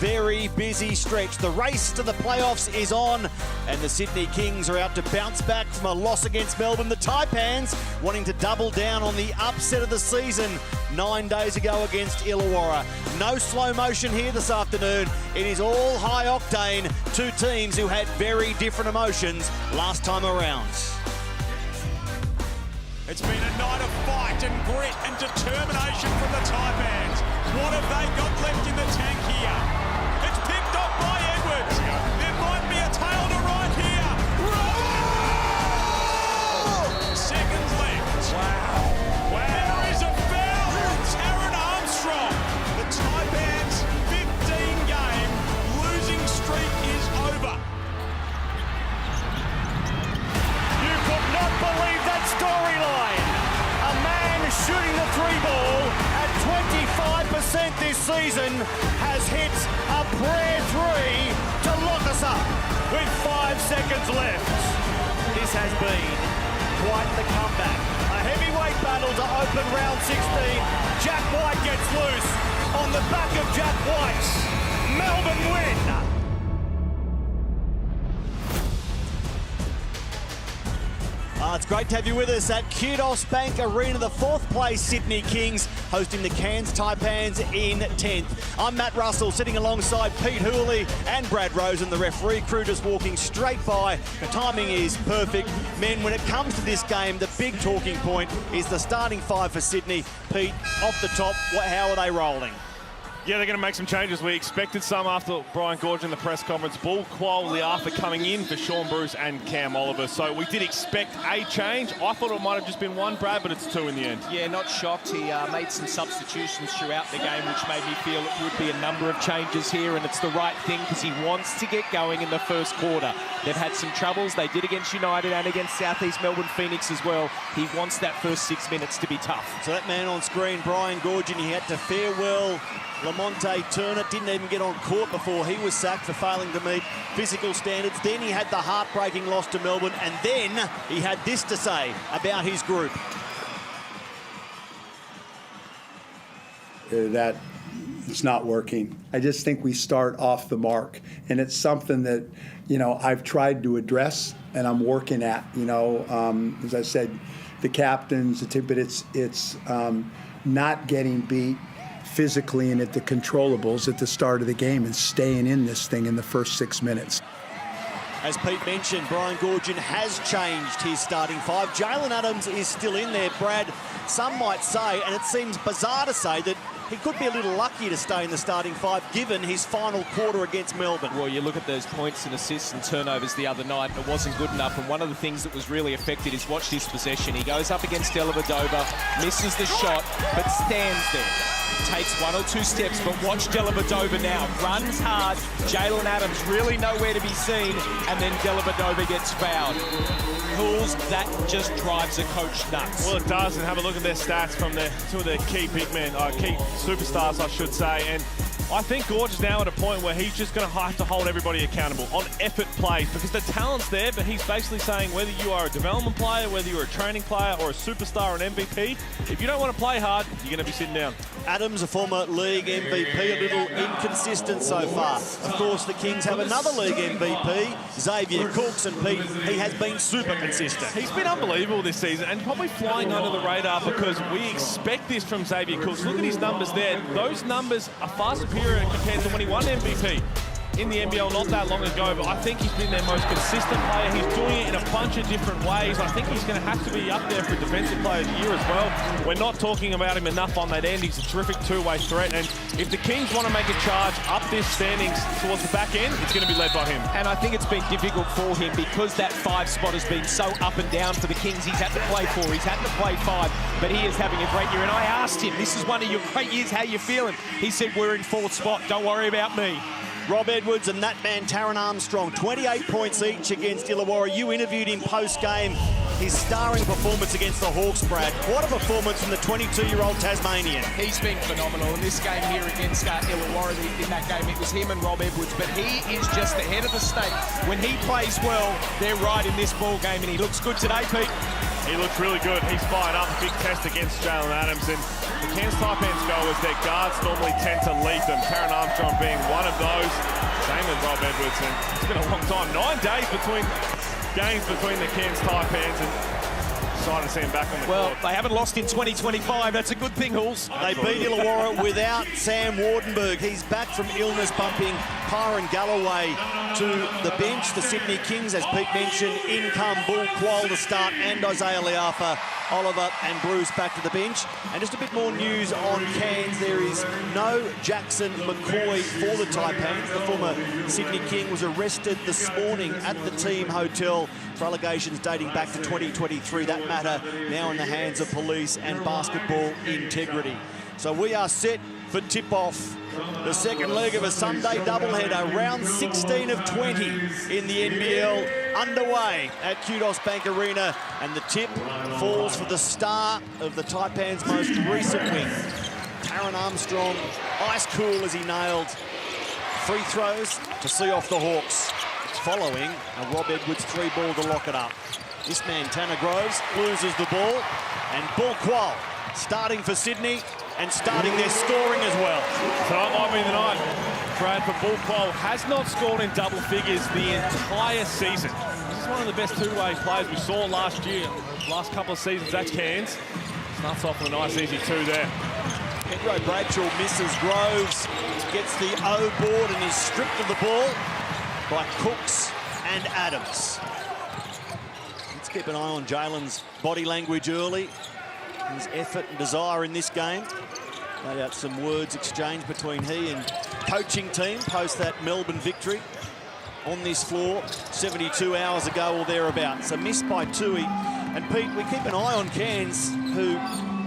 very busy stretch. The race to the playoffs is on, and the Sydney Kings are out to bounce back from a loss against Melbourne. The Taipans wanting to double down on the upset of the season 9 days ago against Illawarra. No slow motion here this afternoon. It is all high octane. Two teams who had very different emotions last time around. It's been a night of fight and grit and determination from the Taipans. What have they got left in the tank here? It's picked up by Edwards. There might be a tail to right here. Roll! Seconds left. Wow. There is a foul. Taron Armstrong. The Taipans' 15-game losing streak is over. You could not believe that storyline. A man shooting the three ball at 25% this season has hit a prayer three to lock us up with 5 seconds left. This has been quite the comeback. A heavyweight battle to open round 16. Jack White gets loose on the back of Jack White's Melbourne win. It's great to have you with us at Kudos Bank Arena, the fourth place Sydney Kings hosting the Cairns Taipans in 10th. I'm Matt Russell, sitting alongside Pete Hooley and Brad Rosen, the referee crew just walking straight by. The timing is perfect. Men, when it comes to this game, the big talking point is the starting five for Sydney. Pete, off the top, how are they rolling? Yeah, they're going to make some changes. We expected some after Brian Gorge in the press conference. Bull quietly after coming in for Sean Bruce and Cam Oliver. So we did expect a change. I thought it might have just been one, Brad, but it's two in the end. Yeah, not shocked. He made some substitutions throughout the game, which made me feel it would be a number of changes here, and it's the right thing because he wants to get going in the first quarter. They've had some troubles. They did against United and against Southeast Melbourne Phoenix as well. He wants that first 6 minutes to be tough. So that man on screen, Brian Gorge, and he had to farewell Lamonte Turner. Didn't even get on court before he was sacked for failing to meet physical standards. Then he had the heartbreaking loss to Melbourne, and then he had this to say about his group. That it's not working. I just think we start off the mark, and it's something that, you know, I've tried to address and I'm working at. You know, as I said, the captains, but it's not getting beat physically and at the controllables at the start of the game and staying in this thing in the first 6 minutes. As Pete mentioned, Brian Goorjian has changed his starting five. Jalen Adams is still in there, Brad. Some might say, and it seems bizarre to say, that he could be a little lucky to stay in the starting five given his final quarter against Melbourne. Well, you look at those points and assists and turnovers the other night, and it wasn't good enough. And one of the things that was really affected is watch this possession. He goes up against Dellavedova, misses the shot, but stands there. Takes 1 or 2 steps, but watch Dellavedova now. Runs hard. Jalen Adams really nowhere to be seen, and then Dellavedova gets fouled. Pools, that just drives a coach nuts. Well, it does, and have a look at their stats from two of their key big men, key superstars, I should say. And I think Gorge is now at a point where he's just going to have to hold everybody accountable on effort plays, because the talent's there, but he's basically saying whether you are a development player, whether you're a training player or a superstar or an MVP, if you don't want to play hard, you're going to be sitting down. Adams, a former league MVP, a little inconsistent so far. Of course, the Kings have another league MVP, Xavier Cooks, and Pete, he has been super consistent. He's been unbelievable this season and probably flying under the radar because we expect this from Xavier Cooks. Look at his numbers there. Those numbers are far superior compared to when he won MVP in the NBL not that long ago, but I think he's been their most consistent player. He's doing it in a bunch of different ways. I think he's going to have to be up there for Defensive Player of the Year as well. We're not talking about him enough on that end. He's a terrific two-way threat, and if the Kings want to make a charge up this standings towards the back end, it's going to be led by him. And I think it's been difficult for him because that 5 spot has been so up and down for the Kings. He's had to play 4, he's had to play 5, but he is having a great year. And I asked him, this is one of your great years, how you feeling? He said, we're in 4th spot, don't worry about me. Rob Edwards and that man, Taron Armstrong, 28 points each against Illawarra. You interviewed him post-game. His starring performance against the Hawks, Brad. What a performance from the 22-year-old Tasmanian. He's been phenomenal. In this game here against Illawarra, in that game, it was him and Rob Edwards, but he is just the head of the state. When he plays well, they're right in this ball game, and he looks good today, Pete. He looks really good. He's fired up. A big test against Jalen Adams, and the Cairns Taipans go as their guards normally tend to lead them. Taron Armstrong being one of those. Same as Rob Edwards. And it's been a long time. 9 days between games between the Cairns Taipans, and excited to see him back on the court. They haven't lost in 2025. That's a good thing, Hulls. They beat Illawarra without Sam Wardenberg. He's back from illness, bumping Kyron Galloway to the bench. The Sydney Kings, as Pete mentioned, in come Bull Quoll to start, and Isaiah Liafa, Oliver and Bruce back to the bench. And just a bit more news on Cairns. There is no Jackson McCoy for the Taipans. The former Sydney King was arrested this morning at the team hotel for allegations dating back to 2023. That matter now in the hands of police and basketball integrity. So we are set for tip-off. The second leg of a Sunday doubleheader, round 16 of 20 in the NBL, underway at Kudos Bank Arena, and the tip falls for the star of the Taipans' most recent win. Taron Armstrong, ice cool as he nailed free throws to see off the Hawks, following a Rob Edwards 3-ball to lock it up. This man, Tanner Groves, loses the ball, and Bull Quoll starting for Sydney and starting their scoring as well. Tonight might be the night. Brad for Bull Quoll has not scored in double figures the entire season. This is one of the best two-way players we saw last year, last couple of seasons at Cairns. Starts off with a nice easy 2 there. Pedro Bradshaw misses Groves, gets the O board and is stripped of the ball by Cooks and Adams. Let's keep an eye on Jalen's body language early. His effort and desire in this game. No doubt some words exchanged between he and coaching team post that Melbourne victory on this floor 72 hours ago or thereabouts. A miss by Tui. And Pete, we keep an eye on Cairns, who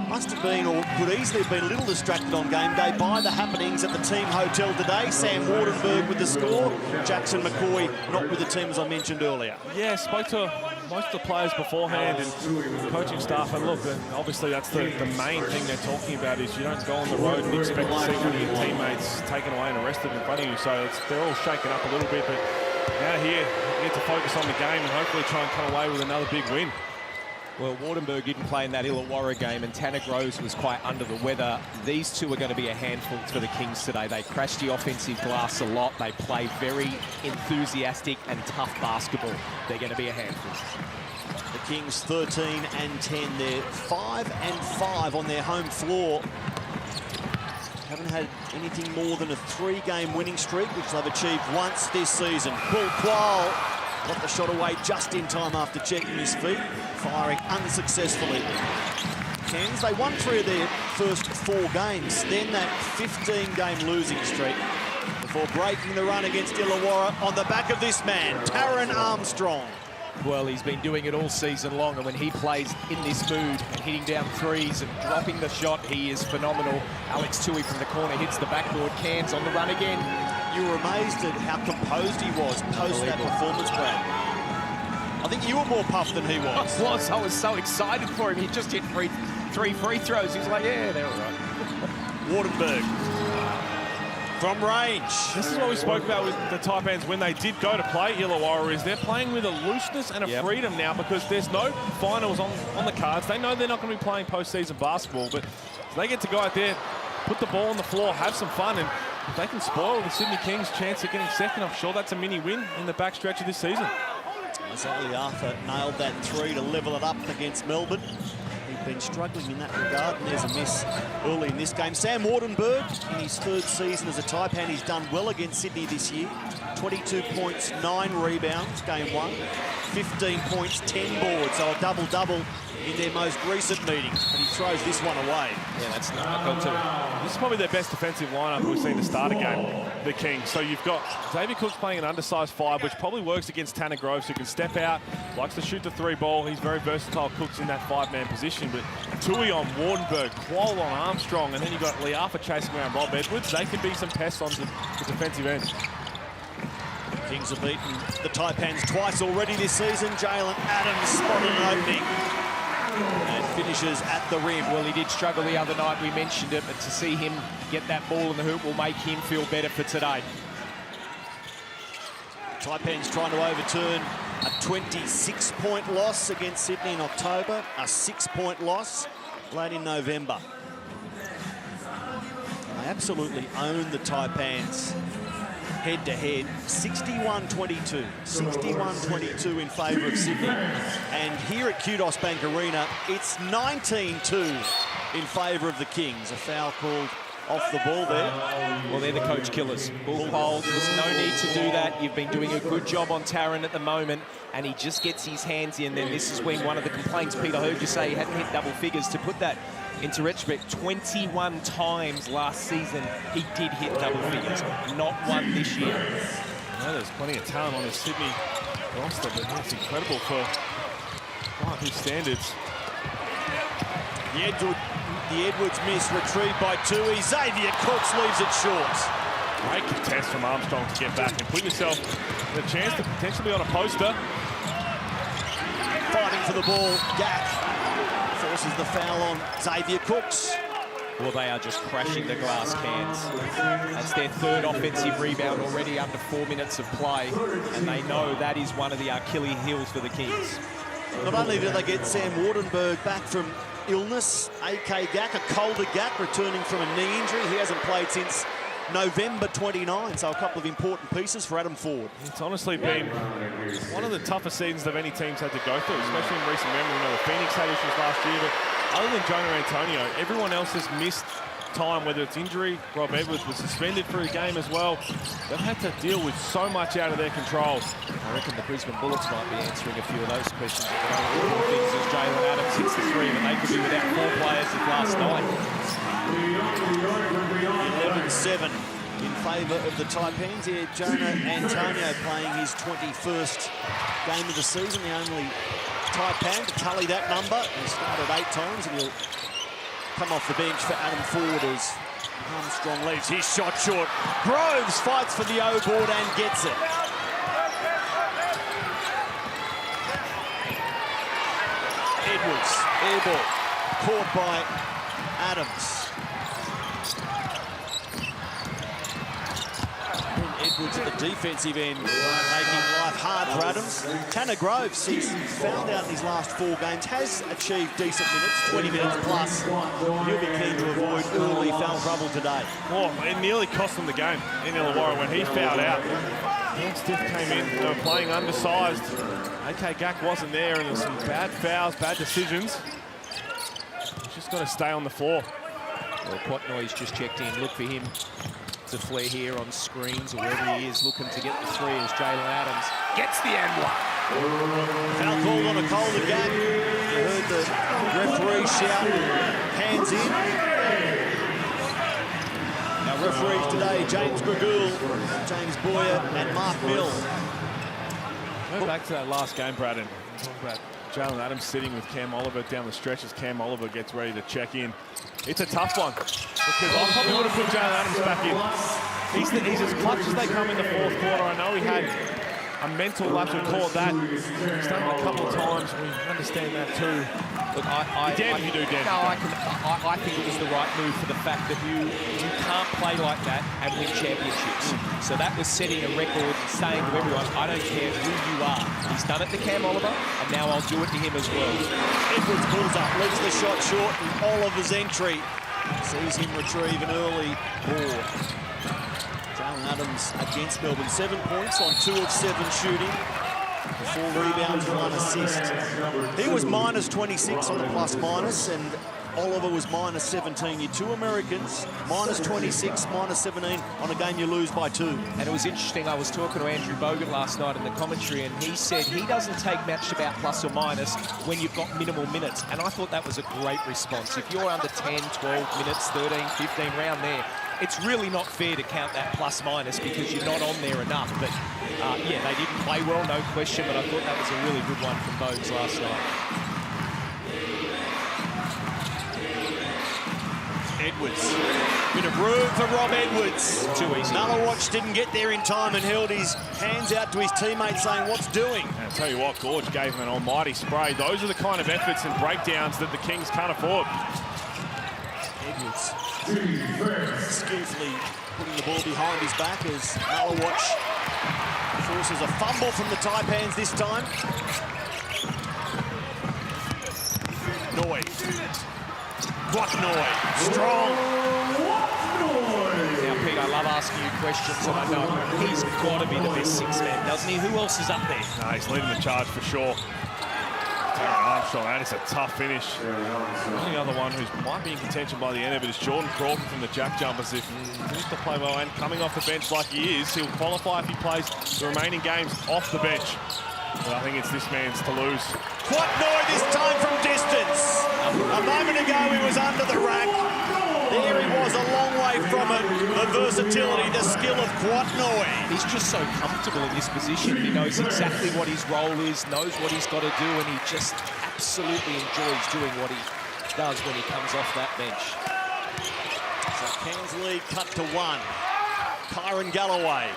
must have been, or could easily have been, a little distracted on game day by the happenings at the team hotel today. Sam Wardenberg with the score, Jackson McCoy not with the team, as I mentioned earlier. Yeah, spoke to most of the players beforehand and coaching staff, and look, obviously that's the main thing they're talking about, is you don't go on the road and expect to see one of your teammates taken away and arrested in front of you. So they're all shaken up a little bit, but now here you need to focus on the game and hopefully try and come away with another big win. Well, Wardenberg didn't play in that Illawarra game, and Tanner Groves was quite under the weather. These two are going to be a handful for the Kings today. They crash the offensive glass a lot. They play very enthusiastic and tough basketball. They're going to be a handful. The Kings 13 and 10. They're 5 and 5 on their home floor. Haven't had anything more than a 3-game winning streak, which they've achieved once this season. Bull Quoll got the shot away just in time after checking his feet, firing unsuccessfully. Cairns, they won 3 of their first 4 games, then that 15-game losing streak, before breaking the run against Illawarra on the back of this man, Taron Armstrong. Well, he's been doing it all season long, and when he plays in this mood and hitting down threes and dropping the shot, he is phenomenal. Alex Tui from the corner hits the backboard. Cairns on the run again. You were amazed at how composed he was post that performance, Brad. I think you were more puffed than he was. I was so excited for him. He just hit 3 free throws. He was like, yeah, they're all right. Wardenberg from range. This is what we spoke about with the Taipans when they did go to play Illawarra, is they're playing with a looseness and a freedom now, because there's no finals on the cards. They know they're not going to be playing postseason basketball, but they get to go out there, put the ball on the floor, have some fun, and if they can spoil the Sydney Kings' chance of getting second, I'm sure that's a mini win in the backstretch of this season. Isaiah Liafa nailed that 3 to level it up against Melbourne. He'd been struggling in that regard, and there's a miss early in this game. Sam Wardenberg, in his 3rd season as a Taipan, he's done well against Sydney this year. 22 points, 9 rebounds, game 1. 15 points, 10 boards, so a double-double in their most recent meeting, but he throws this one away. Yeah, that's not good too. This is probably their best defensive lineup we've seen to start a game, the Kings. So you've got Xavier Cooks playing an undersized 5, which probably works against Tanner Groves, who can step out, likes to shoot the 3-ball. He's very versatile, Cooks in that 5-man position. But Tui on Wardenberg, Quoll on Armstrong, and then you've got Liafa chasing around Rob Edwards. They can be some pests on the defensive end. Kings have beaten the Taipans twice already this season. Jalen Adams spotted an opening and finishes at the rim. Well, he did struggle the other night, we mentioned it, but to see him get that ball in the hoop will make him feel better for today. Taipans trying to overturn a 26-point loss against Sydney in October, a 6-point loss late in November. They absolutely own the Taipans head-to-head. 61-22. 61-22 in favour of Sydney. And here at Kudos Bank Arena, it's 19-2 in favour of the Kings. A foul called off the ball there. Well, they're the coach killers. Bull Bold, there's no need to do that. You've been doing a good job on Taran at the moment, and he just gets his hands in. Then this is when one of the complaints, Peter, heard you say he hadn't hit double figures. To put that into retrospect, 21 times last season he did hit double figures, not one this year. Well, there's plenty of talent on the Sydney roster, but that's incredible for his standards. The Edwards miss, retrieved by Tui. Xavier Cooks leaves it short. Great contest from Armstrong to get back and put yourself in a chance to potentially be on a poster. Fighting for the ball, Gack forces the foul on Xavier Cooks. Well, they are just crashing the glass cans. That's their third offensive rebound already under 4 minutes of play, and they know that is one of the Achilles heels for the Kings. Not only do they get Sam Wardenberg back from illness, AK Gack, a colder Gack, returning from a knee injury. He hasn't played since November 29, so a couple of important pieces for Adam Ford. It's honestly been one of the toughest seasons that any team's had to go through, especially in recent memory. We know the Phoenix had issues last year, but other than Jonah Antonio, everyone else has missed time, whether it's injury. Rob Edwards was suspended for a game as well. They've had to deal with so much out of their control. I reckon the Brisbane Bullets might be answering a few of those questions at the moment. All things as Jalen Adams hits the three, but they could be without 4 players as last night. 11-7 in favour of the Taipans. Here, Jonah Antonio playing his 21st game of the season, the only Taipan to tally that number. He started 8 times, and he'll come off the bench for Adam Ford as Armstrong leaves his shot short. Groves fights for the O board and gets it. Edwards, air ball, caught by Adams. Edwards at the defensive end, making life hard for Adams. Tanner Groves, he's fouled out in his last 4 games, has achieved decent minutes, 20 minutes plus. He'll be keen to avoid early foul trouble today. Well, it nearly cost them the game in Illawarra when he fouled out. Stiff came in, they were playing undersized. AK Gack wasn't there, and there's some bad fouls, bad decisions. He's just got to stay on the floor. Well, Quatnoy's just checked in. Look for him to flare here on screens or wherever he is, looking to get the three as Jalen Adams gets the and one. Foul called on a colder Gack. You heard the referee shout, hands in. Now referees today, James Gregool, James Boyer and Mark Mill. Go back to that last game, Braden. Talk about Jalen Adams sitting with Cam Oliver down the stretch as Cam Oliver gets ready to check in. It's a tough one because I probably would have put Jalen Adams back in. He's as clutch as they come in the 4th quarter. I know he had a mental lapse, we call it that. He's done it a couple of times. We understand that too. Look, I if you do, Dan. No, I think it was the right move for the fact that you can't play like that and win championships. So that was setting a record and saying to everyone, I don't care who you are. He's done it to Cam Oliver, and now I'll do it to him as well. Edwards pulls up, leaves the shot short, and Oliver's entry sees him retrieve an early board. Jalen Adams against Melbourne, 7 points on 2 of 7 shooting. 4 rebounds, 1 assist. He was minus 26 on the plus-minus, and Oliver was minus 17. You 2 Americans, minus 26, minus 17 on a game you lose by 2. And it was interesting, I was talking to Andrew Bogan last night in the commentary, and he said he doesn't take match about plus or minus when you've got minimal minutes. And I thought that was a great response. If you're under 10, 12 minutes, 13, 15, round there, it's really not fair to count that plus-minus because you're not on there enough. But yeah, they didn't play well, no question, but I thought that was a really good one from Bogues last night. Edwards. Bit of room for Rob Edwards. Too easy. Nullawatch didn't get there in time and held his hands out to his teammates saying, what's doing? And I'll tell you what, Gorge gave him an almighty spray. Those are the kind of efforts and breakdowns that the Kings can't afford. Edwards skillfully putting the ball behind his back as Nullawatch forces a fumble from the Taipans this time. Noi. Quatnoy, strong. asking you questions, and I know he's got to be the best six man, doesn't he? Who else is up there? No, he's leading the charge for sure. Taron Armstrong, that is a tough finish. The only other one who might be in contention by the end of it is Jordan Crawford from the Jack Jumpers. If he continues to play well and coming off the bench like he is, he'll qualify if he plays the remaining games off the bench. But I think it's this man's to lose. Quatnoy this time from distance. A moment ago he was under the rack. There he was, a long way from it. The versatility, the skill of Quatnoy. He's just so comfortable in this position. He knows exactly what his role is, knows what he's got to do, and he just absolutely enjoys doing what he does when he comes off that bench. So Cairns lead cut to 1. Kyron Galloway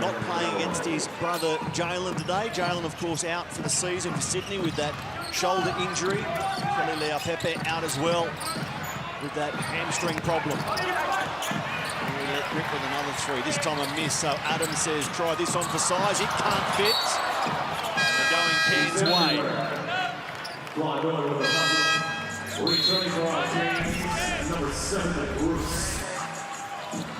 not playing against his brother Jalen today. Jalen, of course, out for the season for Sydney with that shoulder injury. Kelly Leapepe out as well with that hamstring problem. He let rip with another 3. This time a miss, so Adams says try this on for size. It can't fit. They're going Cairns' way.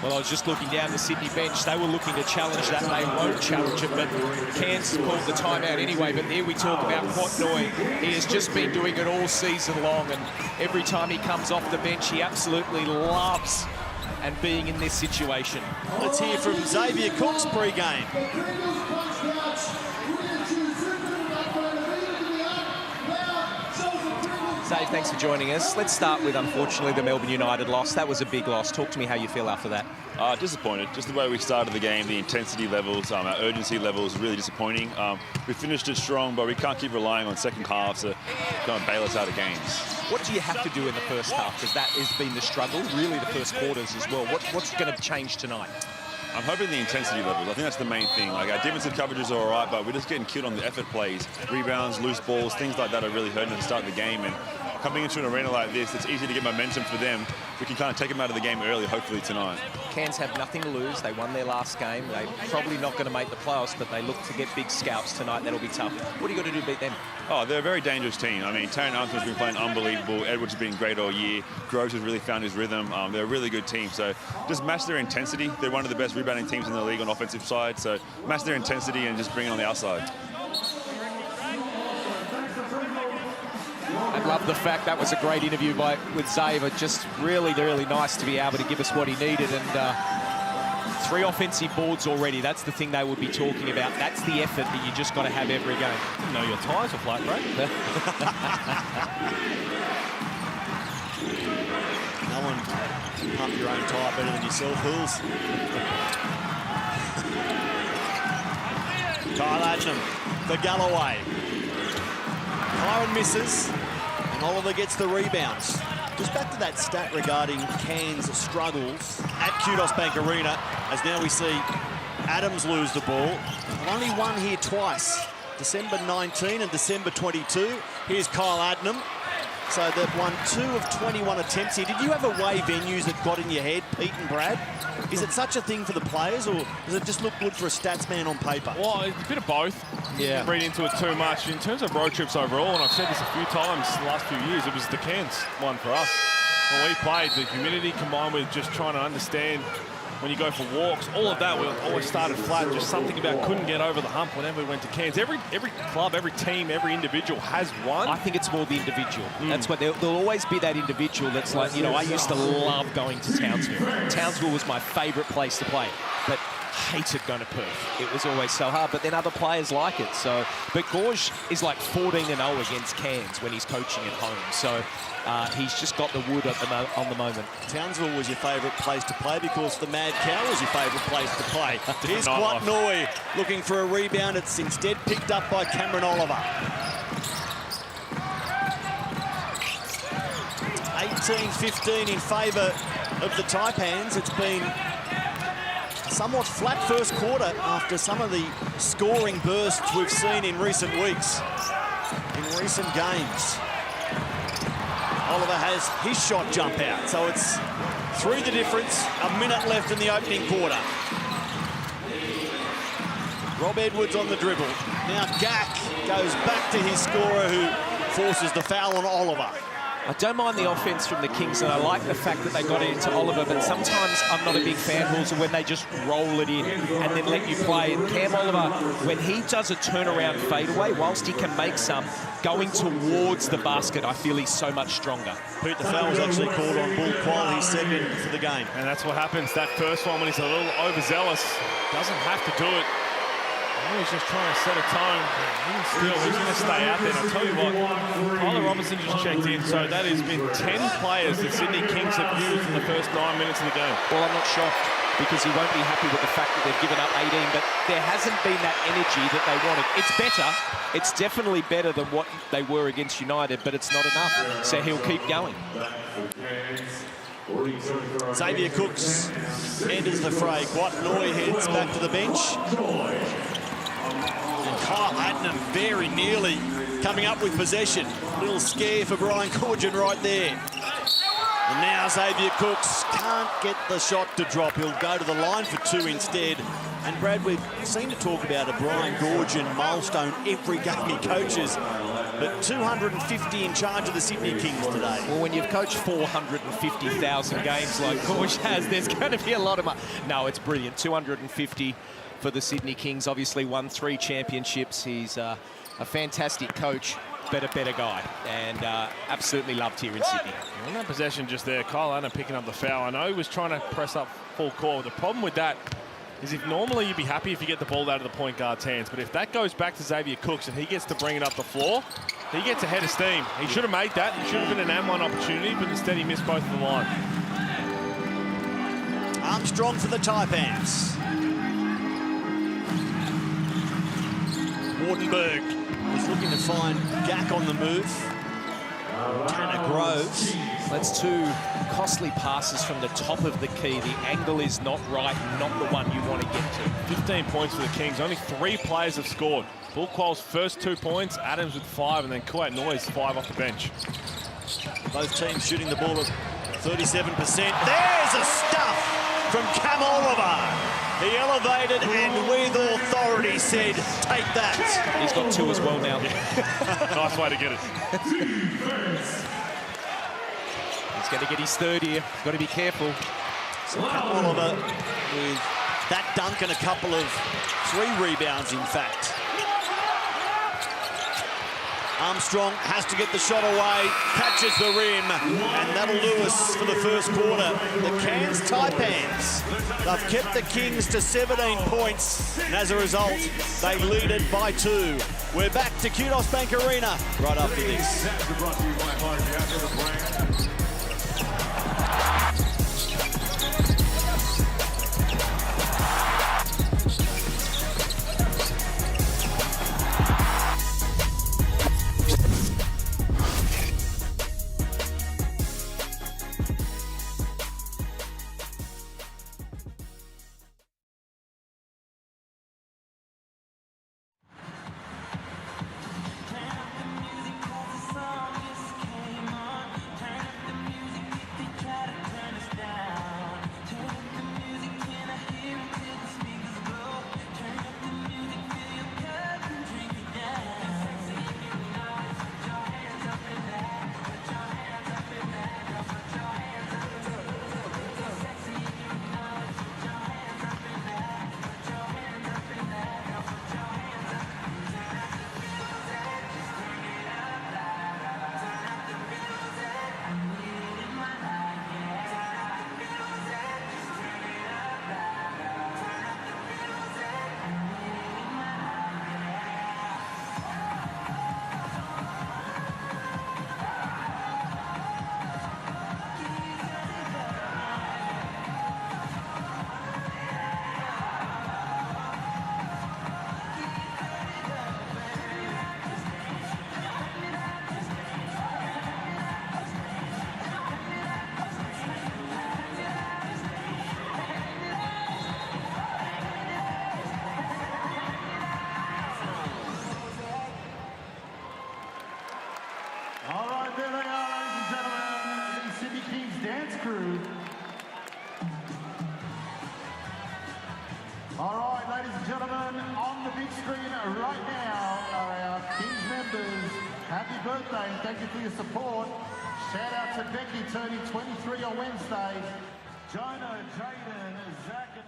Well, I was just looking down the Sydney bench. They were looking to challenge that. They won't challenge it, but Cairns called the timeout anyway. But there we talk about Quatnoy. He has just been doing it all season long, and every time he comes off the bench, he absolutely loves and being in this situation. Let's hear from Xavier Cook's pre-game. Dave, thanks for joining us. Let's start with, unfortunately, the Melbourne United loss. That was a big loss. Talk to me how you feel after that. Disappointed. Just the way we started the game, the intensity levels, our urgency levels, really disappointing. We finished it strong, but we can't keep relying on second halves to kind of bail us out of games. What do you have to do in the first half? Because that has been the struggle, really the first quarters as well. What's going to change tonight? I'm hoping the intensity levels. I think that's the main thing. Like, our defensive coverages are all right, but we're just getting killed on the effort plays. Rebounds, loose balls, things like that are really hurting at the start of the game. And coming into an arena like this, it's easy to get momentum for them. We can kind of take them out of the game early, hopefully, tonight. Cairns have nothing to lose. They won their last game. They're probably not going to make the playoffs, but they look to get big scalps tonight. That'll be tough. What do you got to do to beat them? Oh, they're a very dangerous team. I mean, Taron Armstrong's been playing unbelievable. Edwards has been great all year. Groves has really found his rhythm. They're a really good team. So just match their intensity. They're one of the best rebounding teams in the league on the offensive side. So match their intensity and just bring it on the outside. I love the fact that was a great interview with Xavier. Just really, really nice to be able to give us what he needed. And 3 offensive boards already. That's the thing they would be talking about. That's the effort that you just got to have every game. Didn't know your tyres were flat, right? No one can pump your own tyre better than yourself, Hills. Kyle Adnam for Galloway. Kyron misses, and Oliver gets the rebounds. Just back to that stat regarding Cairns' struggles at Kudos Bank Arena, as now we see Adams lose the ball. They've only won here twice, December 19 and December 22. Here's Kyle Adnam. So they've won 2 of 21 attempts here. Did you have away venues that got in your head, Pete and Brad? Is it such a thing for the players, or does it just look good for a stats man on paper? Well, it's a bit of both. Yeah. Read into it too much. In terms of road trips overall, and I've said this a few times the last few years, it was the Cairns one for us. When we played, the humidity combined with just trying to understand when you go for walks, all of that, we always started flat. Just something about couldn't get over the hump whenever we went to Cairns. Every club, every team, every individual has one. I think it's more the individual. That's what there'll always be, that individual that's like, you know, I used to love going to Townsville. Townsville was my favourite place to play, but hated going to Perth. It was always so hard, but then other players like it. So, but Gorge is like 14-0 against Cairns when he's coaching at home. So he's just got the wood on the moment. Townsville was your favourite place to play because the Mad Cow was your favourite place to play. Here's Quatnoy looking for a rebound. It's instead picked up by Cameron Oliver. 18-15 in favour of the Taipans. It's been somewhat flat first quarter after some of the scoring bursts we've seen in recent weeks, in recent games. Oliver has his shot jump out, so it's 3 the difference, a minute left in the opening quarter. Rob Edwards on the dribble. Now Gack goes back to his scorer, who forces the foul on Oliver. I don't mind the offense from the Kings, and I like the fact that they got it into Oliver, but sometimes I'm not a big fan, Halls, of when they just roll it in and then let you play. And Cam Oliver, when he does a turnaround fadeaway, whilst he can make some, going towards the basket, I feel he's so much stronger. Pete, the foul was actually called on Bull Quality, second for the game. And that's what happens. That first one, when he's a little overzealous, doesn't have to do it. He's just trying to set a tone. Still, he's going to stay out there. And I'll tell you what, Tyler Robinson just checked in, so that has been 10 players that Sydney Kings have used in the first 9 minutes of the game. Well, I'm not shocked, because he won't be happy with the fact that they've given up 18, but there hasn't been that energy that they wanted. It's better. It's definitely better than what they were against United, but it's not enough. So he'll keep going. Xavier Cooks enters the fray. Guatnoy heads back to the bench. And Kyle Adnam very nearly coming up with possession. Little scare for Brian Goorjian right there. And now Xavier Cooks can't get the shot to drop. He'll go to the line for 2 instead. And Brad, we seem to talk about a Brian Goorjian milestone every game he coaches, but 250 in charge of the Sydney Kings today. Well, when you've coached 450,000 games like Gorge has, there's going to be a lot of money. No, it's brilliant. 250 for the Sydney Kings. Obviously won 3 championships. He's a fantastic coach, but a better guy, and absolutely loved here in Sydney. On that possession just there, Kyle Adnam picking up the foul. I know he was trying to press up full court. The problem with that is, if normally you'd be happy if you get the ball out of the point guard's hands, but if that goes back to Xavier Cooks and he gets to bring it up the floor, he gets ahead of steam. He should have made that. He should have been an M1 opportunity, but instead he missed both of the line. Armstrong for the Taipans. Wardenberg is looking to find Gak on the move. Tanner Groves. That's 2 costly passes from the top of the key. The angle is not right, not the one you want to get to. 15 points for the Kings. Only 3 players have scored. Bull Qual's first 2 points, Adams with 5, and then Guatnoy's 5 off the bench. Both teams shooting the ball at 37%. There's a stuff from Cam Oliver. He elevated and with authority said, take that. He's got 2 as well now. Nice way to get it. He's going to get his 3rd here. He's got to be careful. So Cam Oliver with that dunk and a couple of 3 rebounds, in fact. Armstrong has to get the shot away, catches the rim, and that'll do us for the first quarter. The Cairns Taipans, they've kept the Kings to 17 points, and as a result, they lead it by 2. We're back to Kudos Bank Arena right after this. All right, ladies and gentlemen, on the big screen right now are our Kings members. Happy birthday and thank you for your support. Shout out to Becky turning 23 on Wednesday. Jonah, Jaden, Zach and...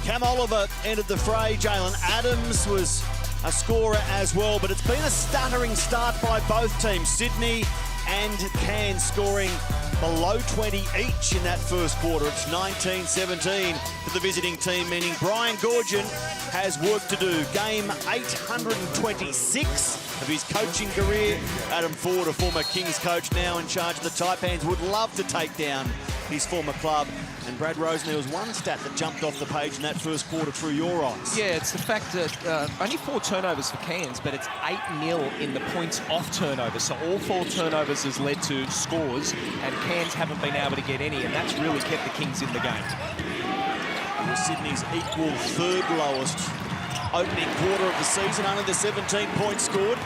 Cam Oliver entered the fray. Jalen Adams was a scorer as well, but it's been a stuttering start by both teams. Sydney and Cairns scoring below 20 each in that first quarter. It's 19-17 for the visiting team, meaning Brian Goorjian has work to do. Game 826 of his coaching career. Adam Ford, a former Kings coach, now in charge of the Taipans, would love to take down his former club. And Brad Rosen, there was one stat that jumped off the page in that first quarter through your eyes. Yeah, it's the fact that only 4 turnovers for Cairns, but it's 8-0 in the points off turnovers. So all 4 turnovers has led to scores, and Cairns haven't been able to get any, and that's really kept the Kings in the game. It was Sydney's equal third lowest opening quarter of the season, only the 17 points scored.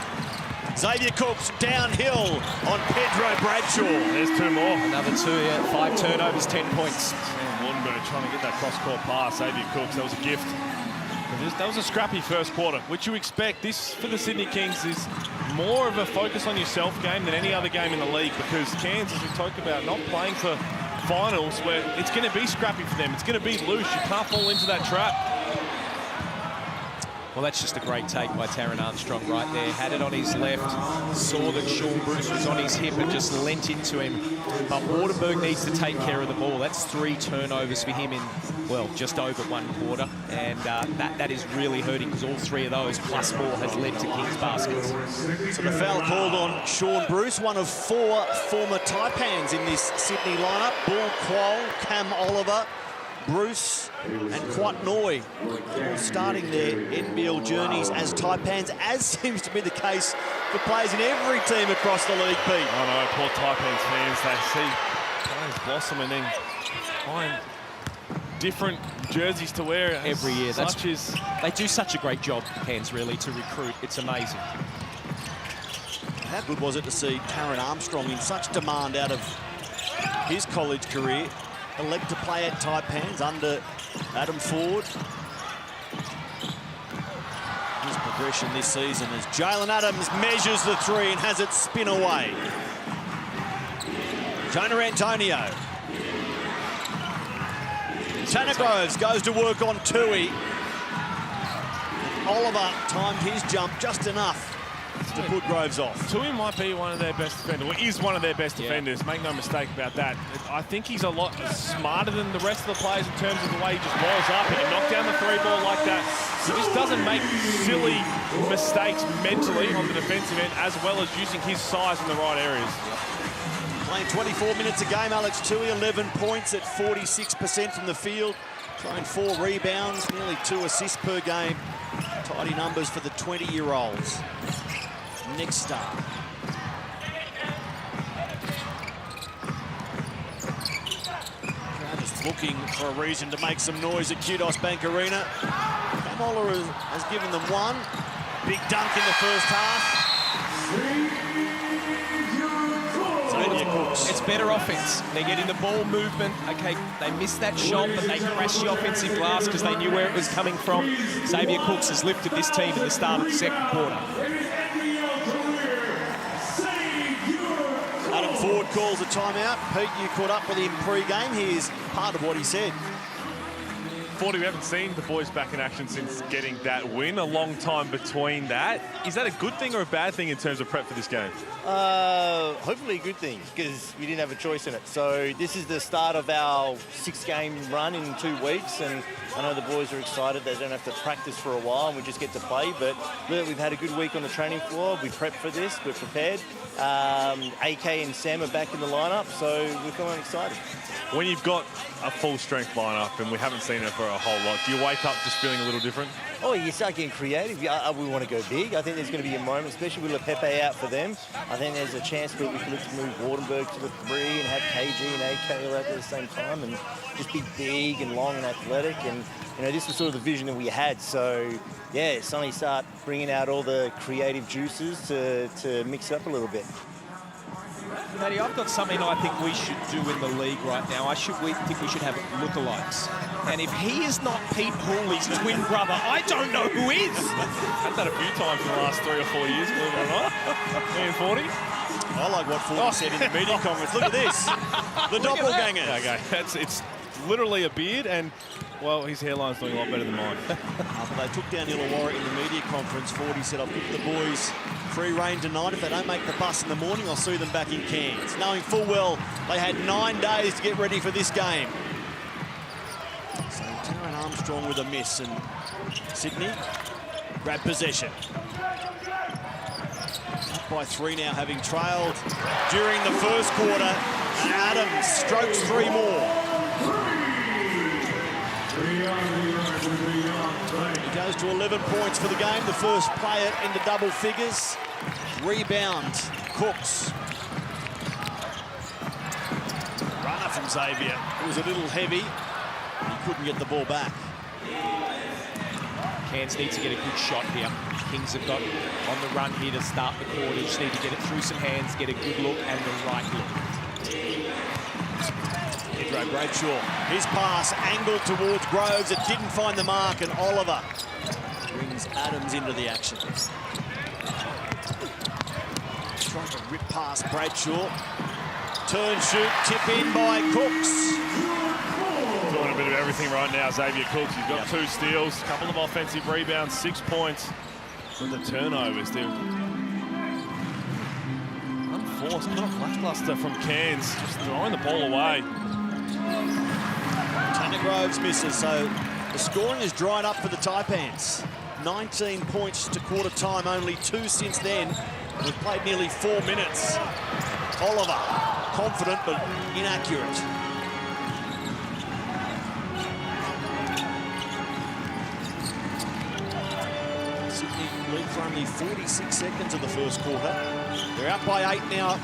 Xavier Cooks downhill on Pedro Bradshaw. There's 2 more. Another 2, yeah. 5 turnovers, 10 points. Wardenberg trying to get that cross-court pass. Xavier Cooks, that was a gift. That was a scrappy first quarter, which you expect. This, for the Sydney Kings, is more of a focus on yourself game than any other game in the league, because Cairns, as we talked about, not playing for finals where it's going to be scrappy for them. It's going to be loose. You can't fall into that trap. Well, that's just a great take by Taron Armstrong right there. Had it on his left, saw that Sean Bruce was on his hip and just lent into him. But Wardenberg needs to take care of the ball. That's 3 turnovers for him in, well, just over 1 quarter. And that is really hurting, because all 3 of those plus 4 has led to Kings baskets. So the foul called on Sean Bruce, one of 4 former Taipans in this Sydney lineup. Bull Quoll, Cam Oliver, Bruce and Quat Noi, all starting their NBL journeys as Taipans, as seems to be the case for players in every team across the league, Pete. Oh no, poor Taipans fans. They see players blossom and then find different jerseys to wear every year. They do such a great job, Cairns, really, to recruit. It's amazing. How good was it to see Taron Armstrong in such demand out of his college career, elect to play at Taipans under Adam Ford. His progression this season as Jalen Adams measures the 3 and has it spin away. Jonah Antonio. Tanner Groves goes to work on Tui. Oliver timed his jump just enough to put Groves off. Tui might be one of their best defenders, well, is one of their best defenders, make no mistake about that. I think he's a lot smarter than the rest of the players in terms of the way he just walls up. He can knock down the 3 ball like that. He just doesn't make silly mistakes mentally on the defensive end, as well as using his size in the right areas. Playing 24 minutes a game, Alex Tui, 11 points at 46% from the field. Throwing 4 rebounds, nearly 2 assists per game. Tidy numbers for the 20-year-olds. Next star. Just looking for a reason to make some noise at Kudos Bank Arena. Cam Oliver has given them 1. Big dunk in the first half. It's better offense. They're getting the ball movement. Okay, they missed that shot, but they crashed the offensive glass because they knew where it was coming from. Xavier Cooks has lifted this team at the start of the second quarter. Adam Ford calls a timeout. Pete, you caught up with him pre-game. Here's part of what he said. 40, we haven't seen the boys back in action since getting that win. A long time between that. Is that a good thing or a bad thing in terms of prep for this game? Hopefully a good thing, because we didn't have a choice in it. So this is the start of our 6-game run in 2 weeks, and I know the boys are excited. They don't have to practice for a while, and we just get to play. But look, we've had a good week on the training floor. We prepped for this. We're prepared. AK and Sam are back in the lineup, so we're feeling excited. When you've got a full-strength lineup, and we haven't seen it for a whole lot, do you wake up just feeling a little different? Oh, you start getting creative. We want to go big. I think there's going to be a moment, especially with Pepe out for them. I think there's a chance that we can look to move Wardenberg to the 3 and have KG and AK all out at the same time and just be big and long and athletic. And, you know, this was sort of the vision that we had. So, yeah, suddenly start bringing out all the creative juices to mix it up a little bit. Matty, I've got something I think we should do in the league right now. We think we should have lookalikes. And if he is not Pete Hooley's twin brother, I don't know who is. Had that a few times in the last 3 or 4 years, believe it or not. Me and 40. I like what 40 said in the media conference. Look at this. The doppelganger. Okay, it's literally a beard, and, well, his hairline's doing a lot better than mine. After they took down Illawarra in the media conference, 40 said, I've given the boys free rein tonight. If they don't make the bus in the morning, I'll see them back in Cairns. Knowing full well they had 9 days to get ready for this game. So Taron Armstrong with a miss, and Sydney grab possession. Up by 3 now, having trailed during the first quarter. And Adams strokes 3 more. He goes to 11 points for the game, the first player into double figures. Rebound, Cooks. Runner from Xavier. It was a little heavy. He couldn't get the ball back. Cairns needs to get a good shot here. Kings have got on the run here to start the quarter. Just need to get it through some hands, get a good look and the right look. Pedro Bradshaw, his pass angled towards Groves. It didn't find the mark, and Oliver brings Adams into the action. Trying to rip past Bradshaw. Turn, shoot, tip in by Cooks. Doing a bit of everything right now, Xavier Cooks. He's got 2 steals, a couple of offensive rebounds, 6 points. From the turnovers, they're unforced, not lackluster from Cairns, just throwing the ball away. Tanner Groves misses, so the scoring has dried up for the Taipans. 19 points to quarter time, only 2 since then. We've played nearly 4 minutes. Oliver, confident but inaccurate. Lead for only 46 seconds of the first quarter. They're out by 8 now,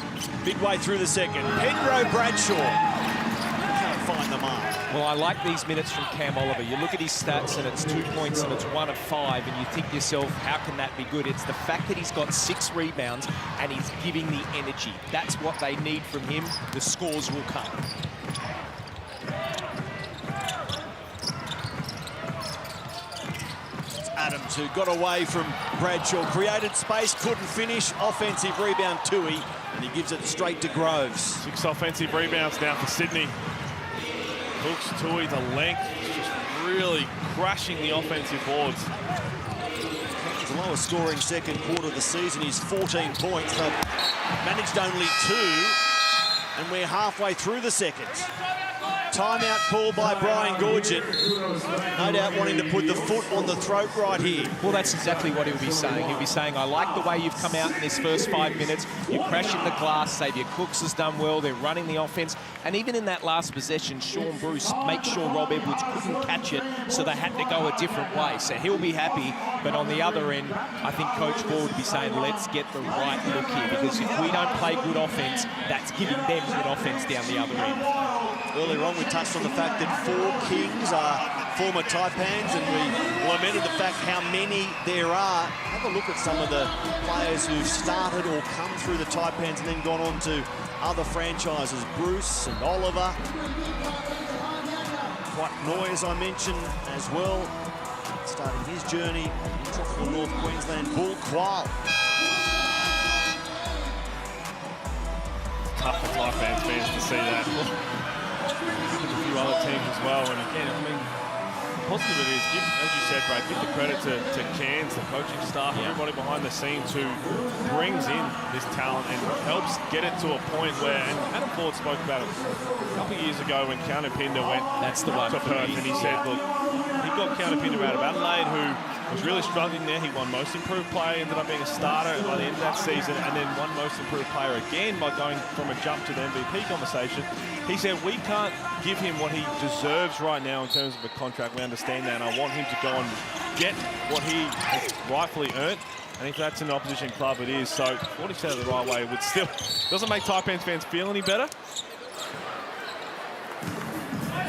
midway through the second. Pedro Bradshaw can't find the mark. Well, I like these minutes from Cam Oliver. You look at his stats and it's 2 points and it's 1 of 5, and you think to yourself, how can that be good? It's the fact that he's got 6 rebounds and he's giving the energy. That's what they need from him. The scores will come. Adams, who got away from Bradshaw, created space, couldn't finish. Offensive rebound, Tui, and he gives it straight to Groves. 6 offensive rebounds now for Sydney. Cooks, Tui, the length, just really crashing the offensive boards. The lowest scoring second quarter of the season is 14 points. They've managed only 2, and we're halfway through the second. Timeout called by Brian Gorget. No doubt wanting to put the foot on the throat right here. Well, that's exactly what he'll be saying. He'll be saying, I like the way you've come out in this first 5 minutes. You're crashing the glass. Xavier Cooks has done well. They're running the offense. And even in that last possession, Sean Bruce makes sure Rob Edwards couldn't catch it, so they had to go a different way. So he'll be happy. But on the other end, I think Coach Ball would be saying, let's get the right look here. Because if we don't play good offense, that's giving them good offense down the other end. Earlier on, we touched on the fact that 4 Kings are former Taipans, and we lamented the fact how many there are. Have a look at some of the players who've started or come through the Taipans and then gone on to other franchises. Bruce and Oliver. Quite Noy, as I mentioned, as well. Starting his journey in tropical North Queensland. Bull Qual. Tough for Taipans fans to see that. A few other teams as well, and again, I mean, the positive it is, as you said, Brad, give the credit to Cairns, the coaching staff, everybody behind the scenes who brings in this talent and helps get it to a point where, and Adam Ford spoke about it a couple of years ago when Counterpinder went to Perth, and he said, look, he got Counterpinder out of Adelaide, who was really struggling there. He won Most Improved Player, ended up being a starter by the end of that season, and then won Most Improved Player again by going from a jump to the MVP conversation. He said, we can't give him what he deserves right now in terms of a contract. We understand that, and I want him to go and get what he has rightfully earned. And if that's an opposition club, it is. So what he said it the right way, it would still doesn't make Taipans fans feel any better.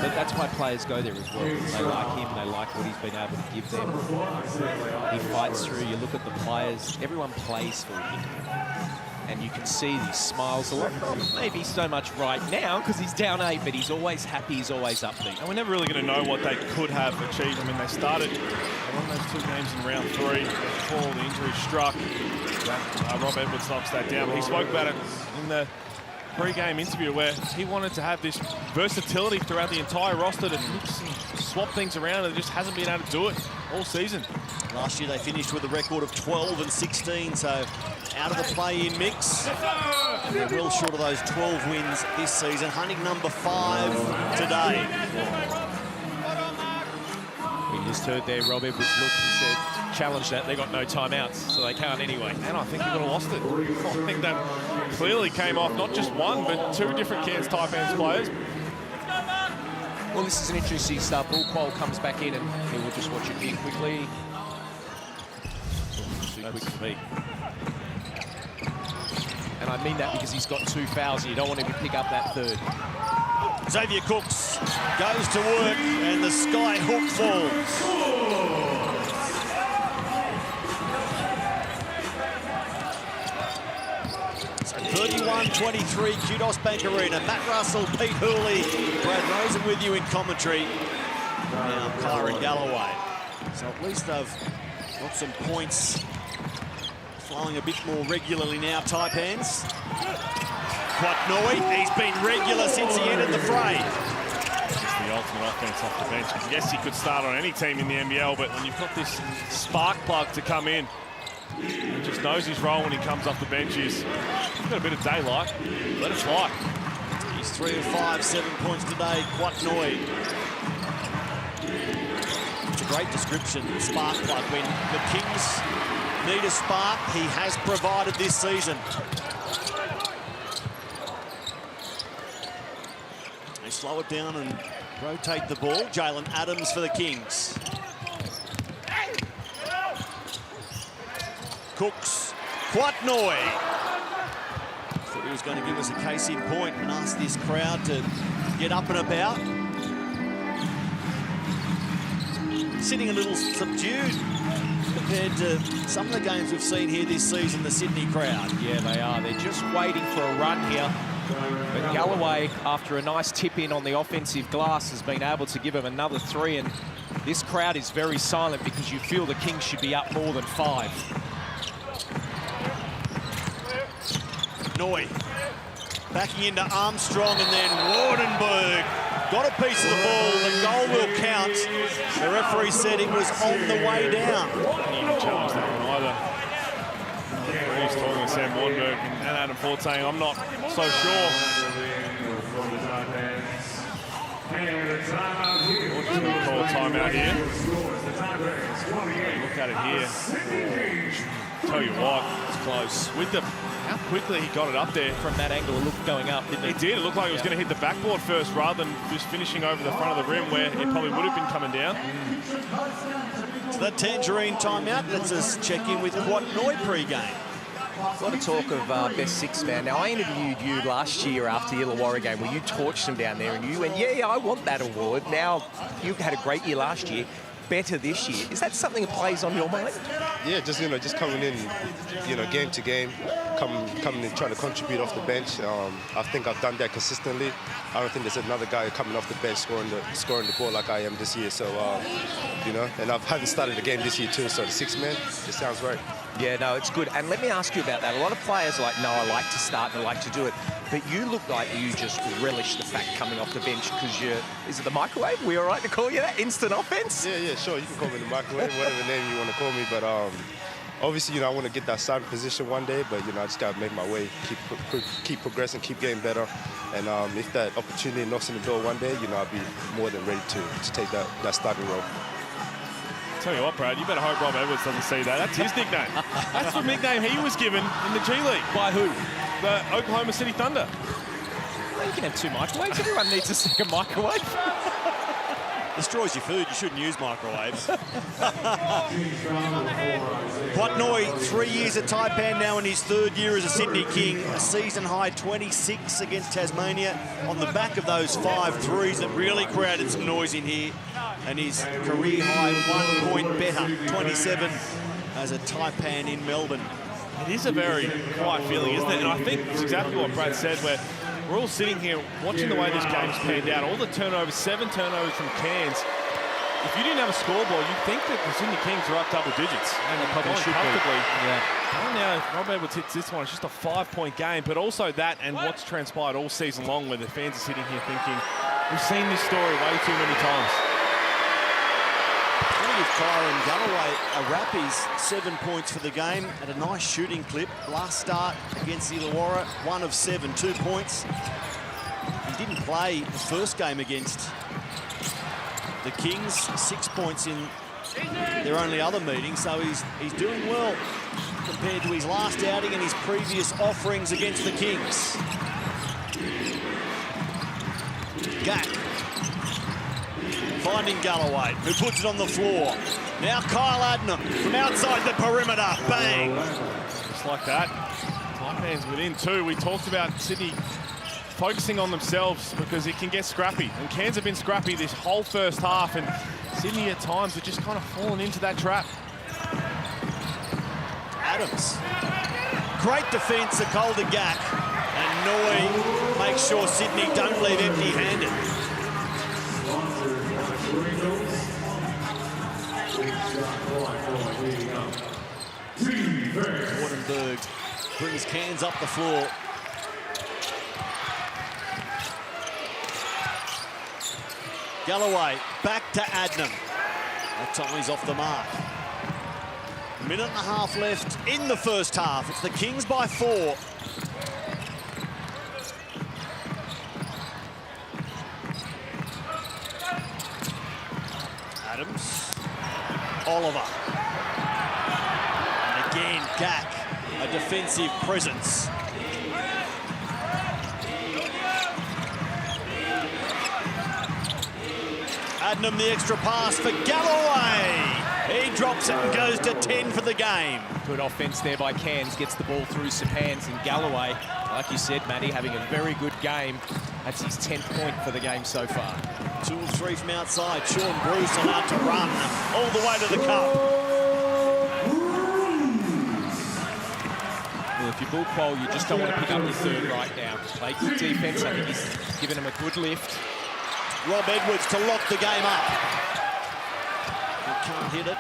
But that's why players go there as well. They like him, they like what he's been able to give them. He fights through, you look at the players, everyone plays for him. And you can see he smiles a lot. Not maybe so much right now because he's down 8, but he's always happy, he's always upbeat. And we're never really going to know what they could have achieved. I mean, they started one of those 2 games in round 3 before the injury struck. Rob Edwards knocks that down. But he spoke about it in the pre-game interview where he wanted to have this versatility throughout the entire roster to mix and swap things around, and just hasn't been able to do it all season. Last year they finished with a record of 12 and 16, so out of the play-in mix. They're well short of those 12 wins this season, hunting number 5 today. We just heard there Rob Edwards looked and said, challenge that, they got no timeouts, so they can't anyway. And I think he would have lost it. I think that clearly came off not just one, but 2 different Cairns Taipans players. Well, this is an interesting start. Bull Quoll comes back in, and we'll just watch it here quickly. Too quick for me. And I mean that because he's got 2 fouls, and you don't want him to pick up that 3rd. Xavier Cooks goes to work, and the sky hook falls. 31-23, Kudos Bank Arena. Matt Russell, Pete Hooley, Brad Rosen with you in commentary. Now Kyron Galloway. So at least they've got some points flowing a bit more regularly now, Taipans. Kwatnoi, he's been regular since he entered the fray. It's the ultimate offense off the bench. Yes, he could start on any team in the NBL, but when you've got this spark plug to come in, he just knows his role when he comes off the bench is, he's got a bit of daylight, let it fly. He's 3 of 5, 7 points today, Kwatnoi. It's a great description, spark plug. When the Kings need a spark, he has provided this season. They slow it down and rotate the ball. Jalen Adams for the Kings. Cooks, Kwatnoi. Thought he was going to give us a case in point and ask this crowd to get up and about. Sitting a little subdued compared to some of the games we've seen here this season, the Sydney crowd. Yeah, they are. They're just waiting for a run here. But Galloway, after a nice tip-in on the offensive glass, has been able to give him another 3. And this crowd is very silent because you feel the Kings should be up more than 5. Noi backing into Armstrong, and then Wardenberg got a piece of the ball. The goal will count. The referee said it was on the way down. He didn't challenge that one either. He's talking to Sam Wardenberg and Adam Ford saying, I'm not so sure. Just going to call a timeout here. Look at it here. Tell you what, it's close. With the how quickly he got it up there. From that angle, it looked going up, didn't it? It did. It looked like it was going to hit the backboard first rather than just finishing over the front of the rim where it probably would have been coming down. So that Tangerine timeout lets us check in with Kwatnoi pre-game. A lot of talk of best 6 man. Now, I interviewed you last year after the Illawarra game where you torched him down there and you went, yeah, I want that award. Now, you had a great year last year, better this year. Is that something that plays on your mind? Yeah, just coming in, game to game, coming in, trying to contribute off the bench. I think I've done that consistently. I don't think there's another guy coming off the bench scoring the ball like I am this year. So, and I haven't started the game this year too. So the 6 man, it sounds right. Yeah, no, it's good. And let me ask you about that. A lot of players are like, no, I like to start and I like to do it. But you look like you just relish the fact coming off the bench because is it the microwave? We all right to call you that? Instant offense? Yeah, sure. You can call me the microwave, whatever name you want to call me. But obviously, I want to get that starting position one day. But, I just got to make my way, keep progressing, keep getting better. And if that opportunity knocks on the door one day, I'll be more than ready to take that starting role. Tell you what, Brad, you better hope Rob Edwards doesn't see that. That's his nickname. That's the nickname he was given in the G League. By who? The Oklahoma City Thunder. Well, you can have 2 microwaves. Everyone needs a second microwave. Destroys your food. You shouldn't use microwaves. Kwatnoi, 3 years at Taipan now in his 3rd year as a Sydney King. A season-high 26 against Tasmania on the back of those 5 threes that really created some noise in here. And his career-high 1 point better, 27 as a Taipan in Melbourne. It is a very quiet feeling, isn't it? And I think it's exactly what Brad said, where we're all sitting here watching the way this game's panned out. All the turnovers, 7 turnovers from Cairns. If you didn't have a scoreboard, you'd think that the Sydney Kings are up double digits. And they're going comfortably. Yeah. Now, Rob Edwards hits this one. It's just a 5-point game, but also that and what's transpired all season long, where the fans are sitting here thinking, we've seen this story way too many times. Give Kyron Galloway a wrap. He's 7 points for the game at a nice shooting clip. Last start against Illawarra, 1 of 7, 2 points. He didn't play the first game against the Kings, 6 points in their only other meeting, so he's doing well compared to his last outing and his previous offerings against the Kings. Gack finding Galloway, who puts it on the floor. Now Kyle Adnam from outside the perimeter. Bang! Just like that. Taipans within 2. We talked about Sydney focusing on themselves because it can get scrappy. And Cairns have been scrappy this whole first half, and Sydney at times have just kind of fallen into that trap. Adams. Great defence of Calder Gack. And Noi makes sure Sydney don't leave empty-handed. Wardenberg brings Cairns up the floor. Galloway back to Adnam. That time he's off the mark. 1.5 minutes left in the first half. It's the Kings by 4. Adams. Oliver. And again, Gack, a defensive presence. Adnam the extra pass for Galloway. He drops it and goes to 10 for the game. Good offense there by Cairns, gets the ball through some hands, and Galloway, like you said, Matty, having a very good game. That's his 10th point for the game so far. 2 of 3 from outside. Sean Bruce allowed to run all the way to the cup. Well, if you're Bull Quoll, you just don't want to pick up your 3rd right now. Play good defense. I think he's given him a good lift. Rob Edwards to lock the game up. He can't hit it.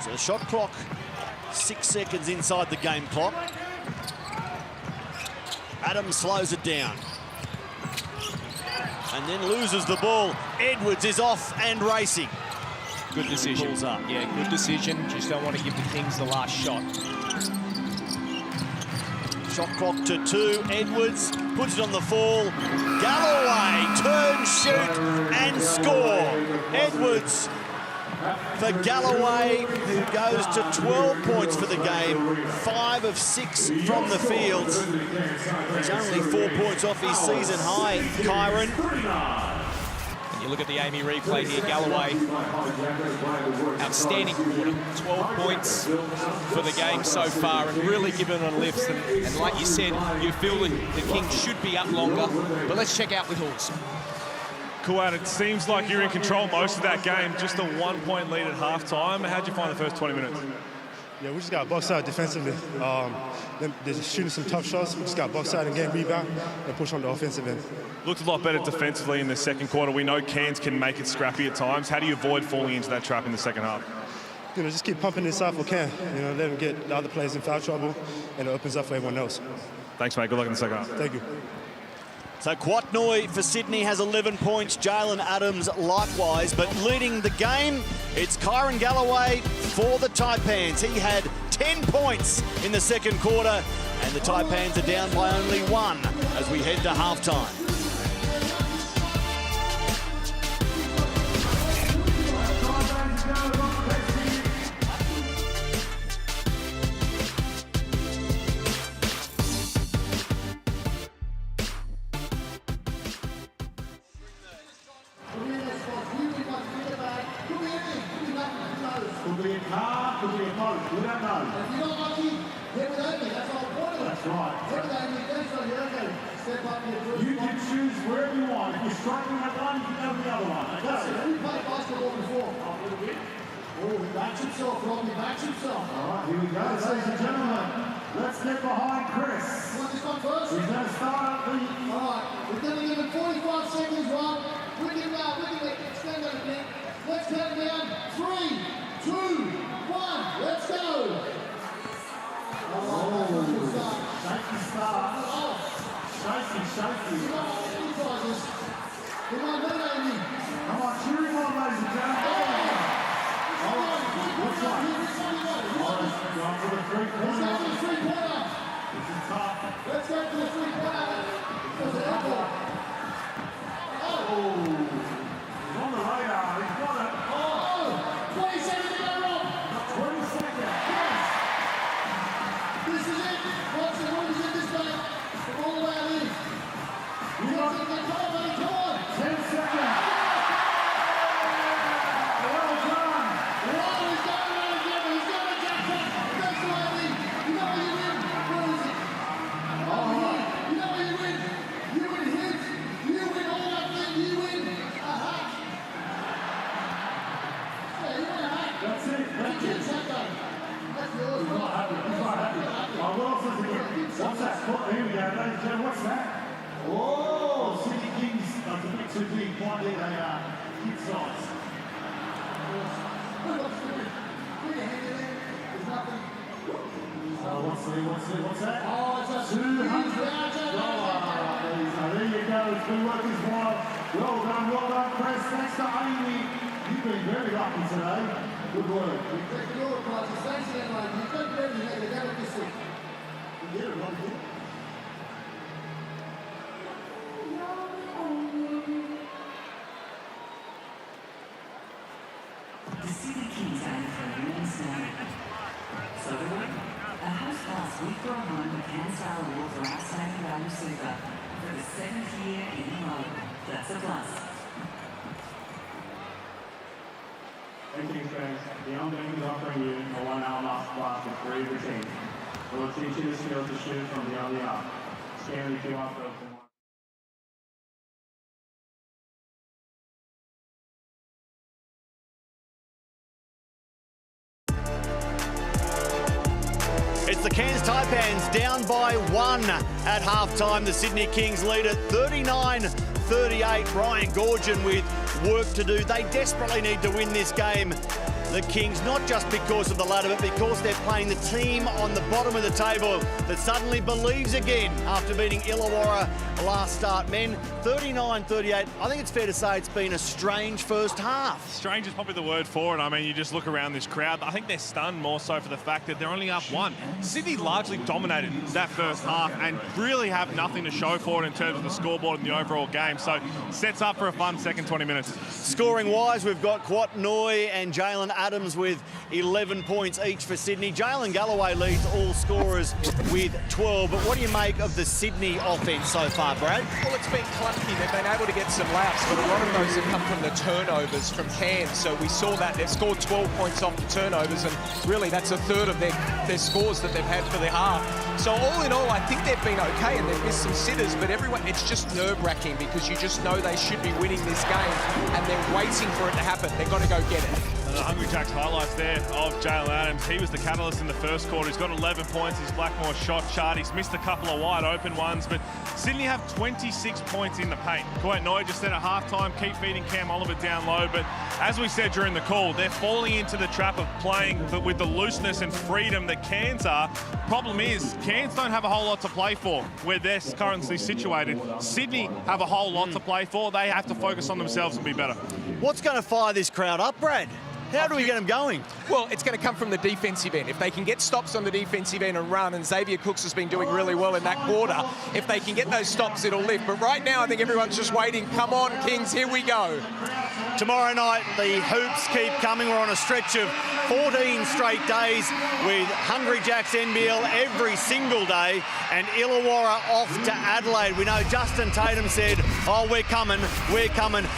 So the shot clock, 6 seconds inside the game clock. Adams slows it down. And then loses the ball. Edwards is off and racing. Good decision. Pulls up. Yeah, good decision. Just don't want to give the Kings the last shot. Shot clock to 2. Edwards puts it on the fall. Galloway turn, shoot, and score. Edwards for Galloway, who goes to 12 points for the game. 5 of 6 from the field. He's only 4 points off his season high, Kyron. You look at the Amy replay here, Galloway, outstanding quarter, 12 points for the game so far, and really giving it a lift. And like you said, you feel that the Kings should be up longer, but let's check out with Hawks. Kuat, it seems like you're in control most of that game, just a 1-point lead at halftime. How'd you find the first 20 minutes? Yeah, we just got boxed out defensively. They're just shooting some tough shots. We just got boxed out and game rebound and push on the offensive end. Looked a lot better defensively in the second quarter. We know Cairns can make it scrappy at times. How do you avoid falling into that trap in the second half? You know, just keep pumping inside if we can. You know, let them get the other players in foul trouble, and it opens up for everyone else. Thanks, mate. Good luck in the second half. Thank you. So Kwatnoi for Sydney has 11 points. Jalen Adams likewise. But leading the game, it's Kyron Galloway for the Taipans. He had 10 points in the second quarter. And the Taipans are down by only 1 as we head to halftime. You can choose wherever you want. If you're striking at one, you can have the other one. That's it. We played basketball before. himself, Rob. He backs himself. All right, here we go, ladies and gentlemen. Let's get behind Chris. You want this one first? He's going to start up the... All right, we're going to give him 45 seconds, Rob. We can extend that a bit. Let's count down. 3, 2, 1. Let's go. Shaky start. Shaky. Come on, move, Amy. Come on, cheer him on, ladies and gentlemen. Looks like. Going for the three-pointer. This is tough. Let's go for the three-pointer. There's an elbow. Oh, he's on the radar. He's got it. Oh, 20 seconds to go, Rob. 20 seconds. Yes. This is it. Watch it. What is it this game? We're all the way out in. You got Come on. 10 seconds. Well done. Oh, he's going around again. He's got a jackpot. That's the way it is. You know where you win. Where is it? All right. You know where you win. You win hits. You win all that thing. You win a hat. Yeah, you win a hat. That's it. That's it. That's that. That's yours. He's not happy. He's not happy. Oh, what else is it? What's that? Here we go, ladies and gentlemen. What's that? Oh, Sydney Kings. That's a bit too big. Quite big. They are kid size. Put your hand in there. There's nothing. What's that? Oh, it's a $200. $200. There you go. It's been working wild. Well done, Chris. Thanks to Amy. You've been very lucky today. Good work. We take the order prizes. Thanks again, mate. You've done everything. They got it this week. You did it, Rob. You did it. The Sydney Kings aim for a winning standard. So do we. A host last week brought home the Cairns Award for Outstanding Value Super for the 7th year in a row. That's a plus. Hey Kings fans, the Outstanding is offering you a 1 hour master class with 3 of your team. We'll teach you the skills to shoot from beyond the arc. Scan the QR code for more. It's the Cairns Taipans down by 1 at halftime. The Sydney Kings lead at 39-38. Ryan Gorgon with work to do. They desperately need to win this game. The Kings, not just because of the ladder, but because they're playing the team on the bottom of the table that suddenly believes again after beating Illawarra last start. Men, 39-38. I think it's fair to say it's been a strange first half. Strange is probably the word for it. I mean, you just look around this crowd. I think they're stunned more so for the fact that they're only up 1. Sydney largely dominated that first half and really have nothing to show for it in terms of the scoreboard and the overall game. So sets up for a fun second 20 minutes. Scoring-wise, we've got Quat Noy and Jalen Adams with 11 points each for Sydney. Jalen Galloway leads all scorers with 12. But what do you make of the Sydney offense so far, Brad? Well, it's been clunky. They've been able to get some laps, but a lot of those have come from the turnovers from Cairns. So we saw that. They've scored 12 points off the turnovers, and really that's a third of their scores that they've had for the half. So all in all, I think they've been okay, and they've missed some sitters, but everyone, it's just nerve-wracking because you just know they should be winning this game, and they're waiting for it to happen. They've got to go get it. And the Hungry Jacks highlights there of Jalen Adams. He was the catalyst in the first quarter. He's got 11 points. His Blackmore shot chart. He's missed a couple of wide open ones, but Sydney have 26 points in the paint. Kuwait Noy just said at halftime, keep feeding Cam Oliver down low, but as we said during the call, they're falling into the trap of playing with the looseness and freedom that Cairns are. Problem is, Cairns don't have a whole lot to play for where they're currently situated. Sydney have a whole lot to play for. They have to focus on themselves and be better. What's going to fire this crowd up, Brad? How do we get them going? Well, it's going to come from the defensive end. If they can get stops on the defensive end and run, and Xavier Cooks has been doing really well in that quarter, if they can get those stops, it'll lift. But right now, I think everyone's just waiting. Come on, Kings, here we go. Tomorrow night, the hoops keep coming. We're on a stretch of 14 straight days with Hungry Jacks NBL every single day, and Illawarra off to Adelaide. We know Justin Tatum said, oh, we're coming.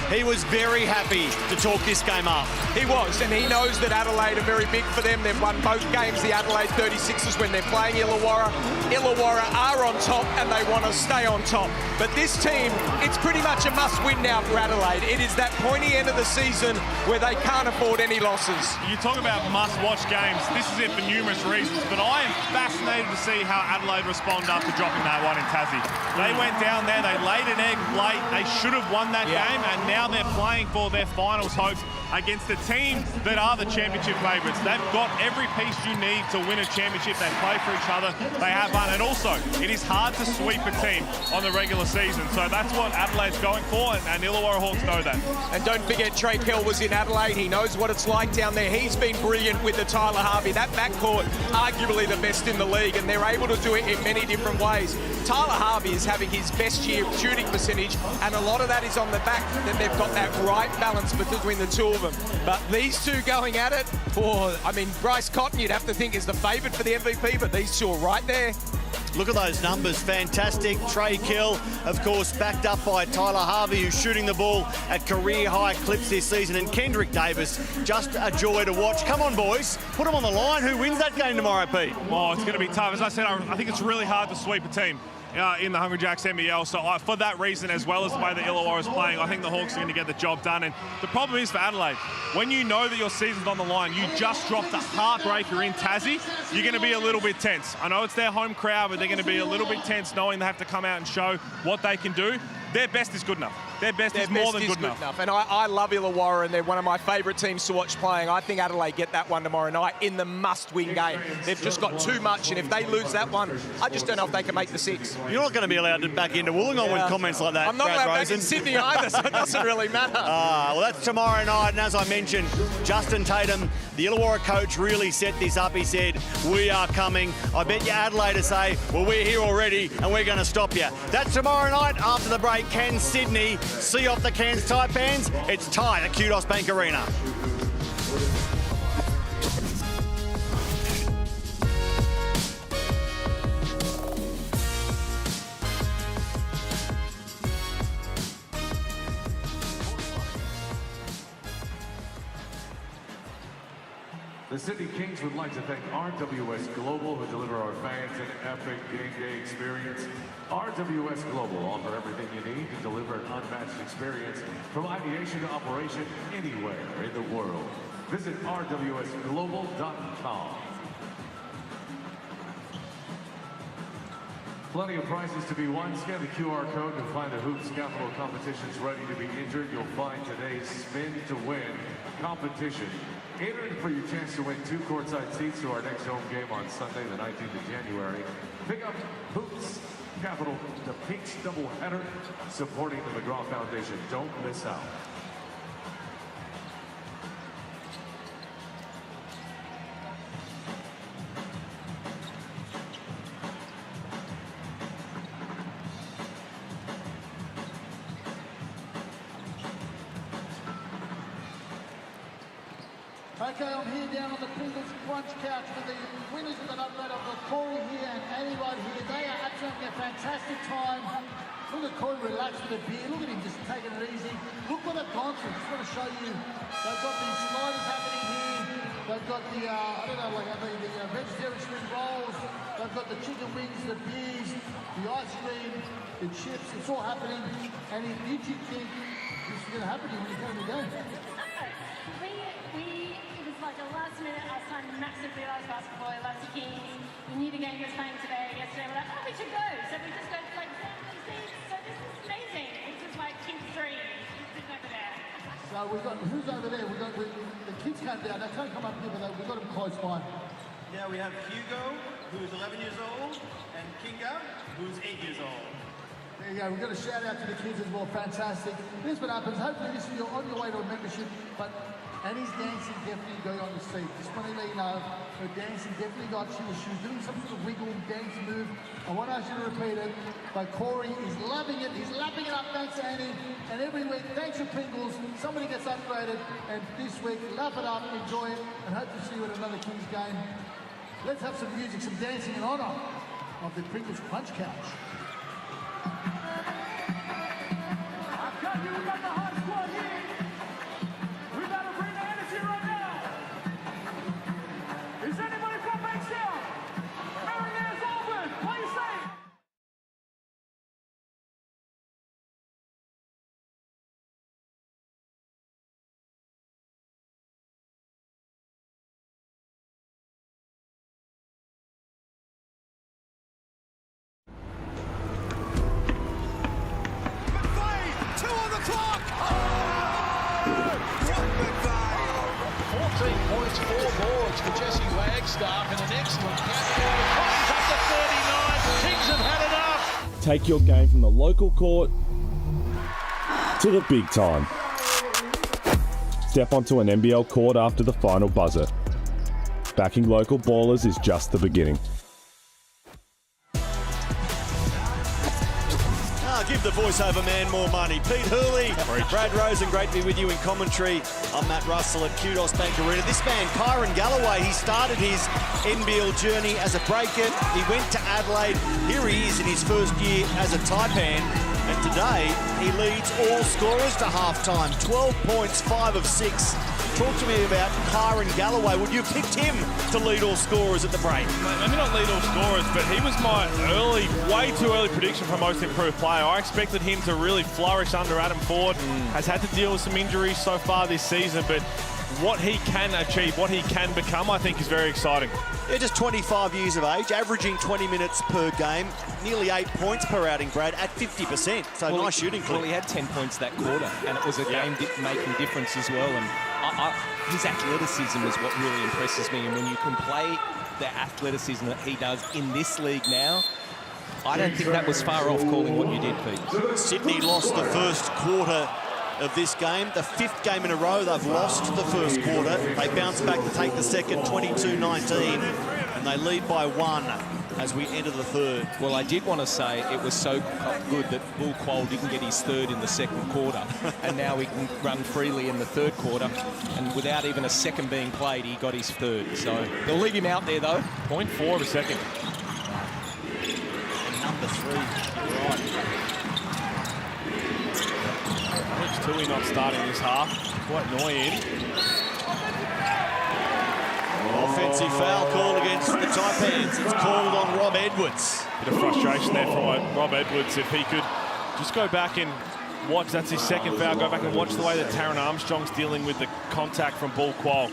He was very happy to talk this game up. He was, and he knows that Adelaide are very big for them. They've won both games, the Adelaide 36ers, when they're playing Illawarra. Illawarra are on top, and they want to stay on top. But this team, it's pretty much a must-win now for Adelaide. It is that pointy end of the season where they can't afford any losses. You talk about must-watch games. This is it for numerous reasons, but I am fascinated to see how Adelaide respond after dropping that one in Tassie. They went down there, they laid an egg late. They should have won that game, and now they're playing for their finals hopes against a team that are the championship favourites. They've got every piece you need to win a championship. They play for each other. They have fun. And also, it is hard to sweep a team on the regular season. So that's what Adelaide's going for, and Illawarra Hawks know that. And don't forget, Trey Kell was in Adelaide. He knows what it's like down there. He's been brilliant with the Tyler Harvey. That backcourt, arguably the best in the league, and they're able to do it in many different ways. Tyler Harvey is having his best year shooting percentage, and a lot of that is on the back that they've got that right balance between the two of them. But these two going at it, I mean, Bryce Cotton, you'd have to think is the favourite for the MVP, but these two are right there. Look at those numbers, fantastic. Trey Kell, of course, backed up by Tyler Harvey, who's shooting the ball at career-high clips this season, and Kendrick Davis, just a joy to watch. Come on, boys, put them on the line. Who wins that game tomorrow, Pete? Oh, it's going to be tough. As I said, I think it's really hard to sweep a team in the Hungry Jacks NBL. So for that reason, as well as the way the Illawarra is playing, I think the Hawks are going to get the job done. And the problem is for Adelaide, when you know that your season's on the line, you just dropped a heartbreaker in Tassie, you're going to be a little bit tense. I know it's their home crowd, but they're going to be a little bit tense knowing they have to come out and show what they can do. Their best is good enough. Their best is more than good enough. And I love Illawarra, and they're one of my favourite teams to watch playing. I think Adelaide get that one tomorrow night in the must-win game. They've just got too much, and if they lose that one, I just don't know if they can make the six. You're not going to be allowed to back into Wollongong with comments like that, I'm not Brad allowed Rosen. back in Sydney either, so it doesn't really matter. Well, that's tomorrow night, and as I mentioned, Justin Tatum, the Illawarra coach, really set this up. He said, we are coming. I bet you Adelaide to say, well, we're here already, and we're going to stop you. That's tomorrow night after the break. Cairns, Sydney, see off the Cairns Taipans. It's tied at Kudos Bank Arena. The Sydney Kings would like to thank RWS Global, who deliver our fans an epic game day experience. RWS Global offer everything you need to deliver an unmatched experience from ideation to operation anywhere in the world. Visit rwsglobal.com. Plenty of prizes to be won. Scan the QR code to find the Hoops Capital competitions ready to be entered. You'll find today's Spin to Win competition. Enter for your chance to win 2 courtside seats to our next home game on Sunday, the 19th of January. Pick up Hoops Capital, the Peach doubleheader, supporting the McGraw Foundation. Don't miss out. Okay, I'm here down on the Pringles Crunch couch with the winners of the night. I've got Corey here and Annie right here. They are actually having a fantastic time. Look at Corey relaxed with a beer. Look at him just taking it easy. Look what they've gone through. Just want to show you. They've got these sliders happening here. They've got the, I don't know, like the vegetarian spring rolls. They've got the chicken wings, the beers, the ice cream, the chips. It's all happening. And did you think this was going to happen when you came to the game? Like a last minute, I signed massively realised basketball. I love the Kings. We knew the game was playing today. Yesterday, we're like, oh, we should go. So we just go to like 7 seats. So this is amazing. This is like Kings 3. Who's over there? So we've got, who's over there? The kids came down. They can't come up here, but we've got them close by. Yeah, we have Hugo, who's 11 years old, and Kinga, who's 8 years old. There you go. We've got a shout out to the kids as well. Fantastic. Here's what happens. Hopefully this is on your way to a membership, but Annie's dancing definitely going on the seat. Just want to let you know, her dancing definitely got, she was doing some sort of wiggle dance move. I want to ask you to repeat it, but Corey is loving it. He's lapping it up, thanks Annie. And every week, thanks to Pringles, somebody gets upgraded. And this week, lap it up, enjoy it, and hope to see you at another Kings game. Let's have some music, some dancing in honour of the Pringles Crunch Couch. It's 4 boards for Jesse Wagstaff and an excellent catch. Up to 39. Kings have had enough. Take your game from the local court to the big time. Step onto an NBL court after the final buzzer. Backing local ballers is just the beginning. Give the voiceover man more money. Pete Hooley, Brad Rosen, great to be with you in commentary. I'm Matt Russell at Kudos Bank Arena. This man, Kyron Galloway, he started his NBL journey as a breaker. He went to Adelaide. Here he is in his first year as a Taipan. And today, he leads all scorers to halftime. 12 points, 5 of 6. Talk to me about Kyron Galloway. Would you have picked him to lead all scorers at the break? Maybe not lead all scorers, but he was my way too early prediction for most improved player. I expected him to really flourish under Adam Ford. Has had to deal with some injuries so far this season, but what he can achieve, what he can become, I think is very exciting. Yeah, just 25 years of age, averaging 20 minutes per game, nearly 8 points per outing, Brad, at 50%. So nice shooting. Well, he had 10 points that quarter, and it was a game-making difference as well. And his athleticism is what really impresses me. And when you can play the athleticism that he does in this league now, I don't think that was far off calling what you did, Pete. Sydney lost the first quarter of this game. The 5th game in a row they've lost the first quarter. They bounce back to take the second, 22-19, and they lead by 1 as we enter the third. Well, I did want to say it was so good that Bull Quoll didn't get his third in the second quarter, and now he can run freely in the third quarter, and without even a second being played, he got his third. So they'll leave him out there, though. 0.4 of a second. And number 3, right. Tui not starting this half. Quite annoying. Offensive foul call against the Taipans. It's called on Rob Edwards. Bit of frustration there from Rob Edwards. If he could just go back and watch, that's his second foul, go back and watch the way that Taron Armstrong's dealing with the contact from Bull Quoll.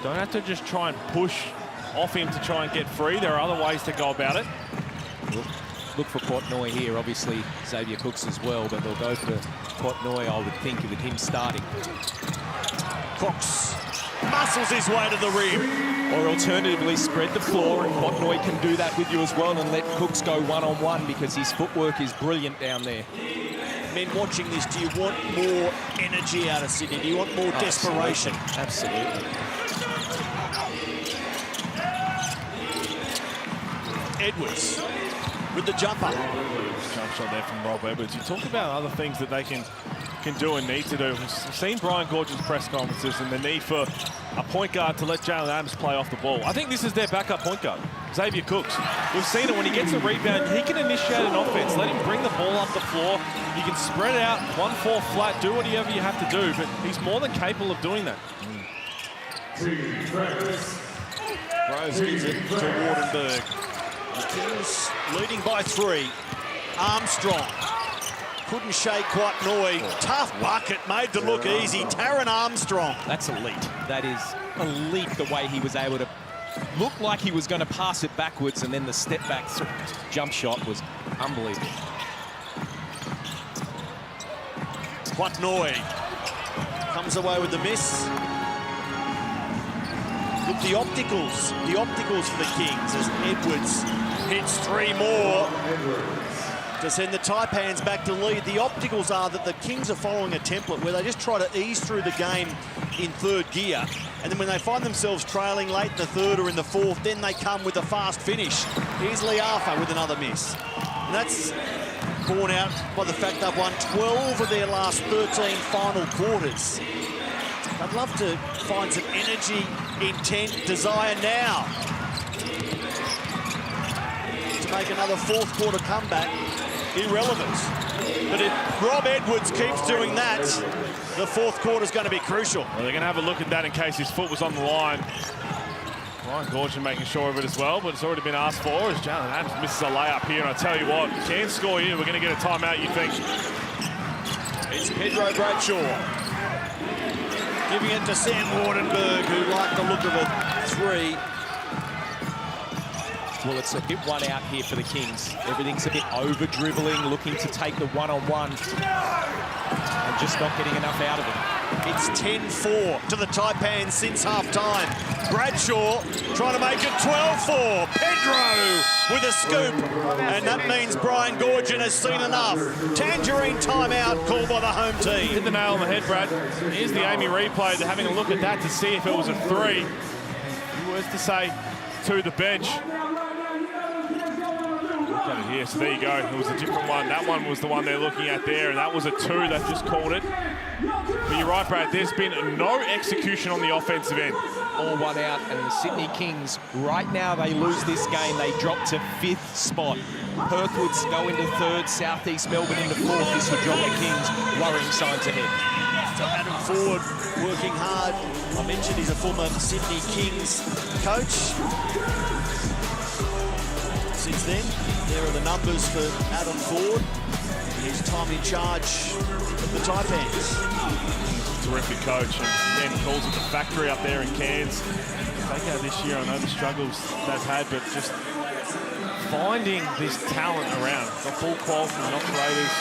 Don't have to just try and push off him to try and get free. There are other ways to go about it. Look for Portnoy here, obviously Xavier Cooks as well, but they'll go for Portnoy, I would think, with him starting. Cooks muscles his way to the rim. Or alternatively, spread the floor, and Portnoy can do that with you as well, and let Cooks go one-on-one because his footwork is brilliant down there. Men watching this, do you want more energy out of Sydney? Do you want more desperation? Absolutely. Edwards with the jumper. Jump shot there from Rob Edwards. You talk about other things that they can do and need to do. We've seen Brian Gorge's press conferences and the need for a point guard to let Jalen Adams play off the ball. I think this is their backup point guard, Xavier Cooks. We've seen it when he gets a rebound, he can initiate an offense. Let him bring the ball up the floor. He can spread it out, 1-4 flat, do whatever you have to do, but he's more than capable of doing that. Rose gives it to Wardenberg. The Kings leading by 3. Armstrong couldn't shake Quatnoy. Tough bucket, made to look easy. Taron Armstrong. That's elite. That is elite, the way he was able to look like he was going to pass it backwards, and then the step back jump shot was unbelievable. Quatnoy comes away with the miss. Look, the opticals for the Kings as Edwards hits 3 more to send the Taipans back to lead. The opticals are that the Kings are following a template where they just try to ease through the game in third gear, and then when they find themselves trailing late in the third or in the fourth, then they come with a fast finish. Here's Liafa with another miss. And that's borne out by the fact they've won 12 of their last 13 final quarters. I'd love to find some energy, intent, desire now to make another fourth quarter comeback irrelevant. But if Rob Edwards keeps doing that, the fourth quarter is going to be crucial. Well, they're going to have a look at that in case his foot was on the line. Ryan Gorgeon making sure of it as well, but it's already been asked for as Jalen Adams misses a layup here. And I tell you what, can score here, we're going to get a timeout, you think. It's Pedro Bradshaw giving it to Sam Wardenberg, who liked the look of a 3. Well, it's a bit one out here for the Kings. Everything's a bit over-dribbling, looking to take the one-on-one, and just not getting enough out of it. It's 10-4 to the Taipans since half-time. Bradshaw trying to make it 12-4. Pedro with a scoop. And that means Brian Goorjian has seen enough. Tangerine timeout called by the home team. Hit the nail on the head, Brad. Here's the Amy replay. They're having a look at that to see if it was a 3. He was to say to the bench. Look at it here. So there you go. It was a different one. That one was the one they're looking at there, and that was a 2 that just called it. But you're right, Brad. There's been no execution on the offensive end. All one out, and the Sydney Kings, right now, they lose this game. They drop to 5th spot. Perthwoods go into 3rd, Southeast Melbourne into 4th. This would drop the Kings. Worrying signs ahead. So Adam Ford working hard. I mentioned he's a former Sydney Kings coach. Since then, there are the numbers for Adam Ford. His time in charge of the Taipans. Terrific coach, and then calls it the factory up there in Cairns. Take out this year, I know the struggles they've had, but just finding this talent around. Got ball qual from the Knox Raiders.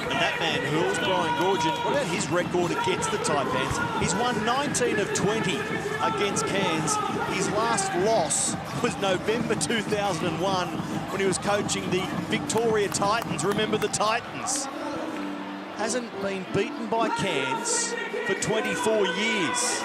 And that man hurls Brian Goorjian. What about his record against the Taipans? He's won 19 of 20 against Cairns. His last loss was November 2001 when he was coaching the Victoria Titans. Remember the Titans? Hasn't been beaten by Cairns for 24 years.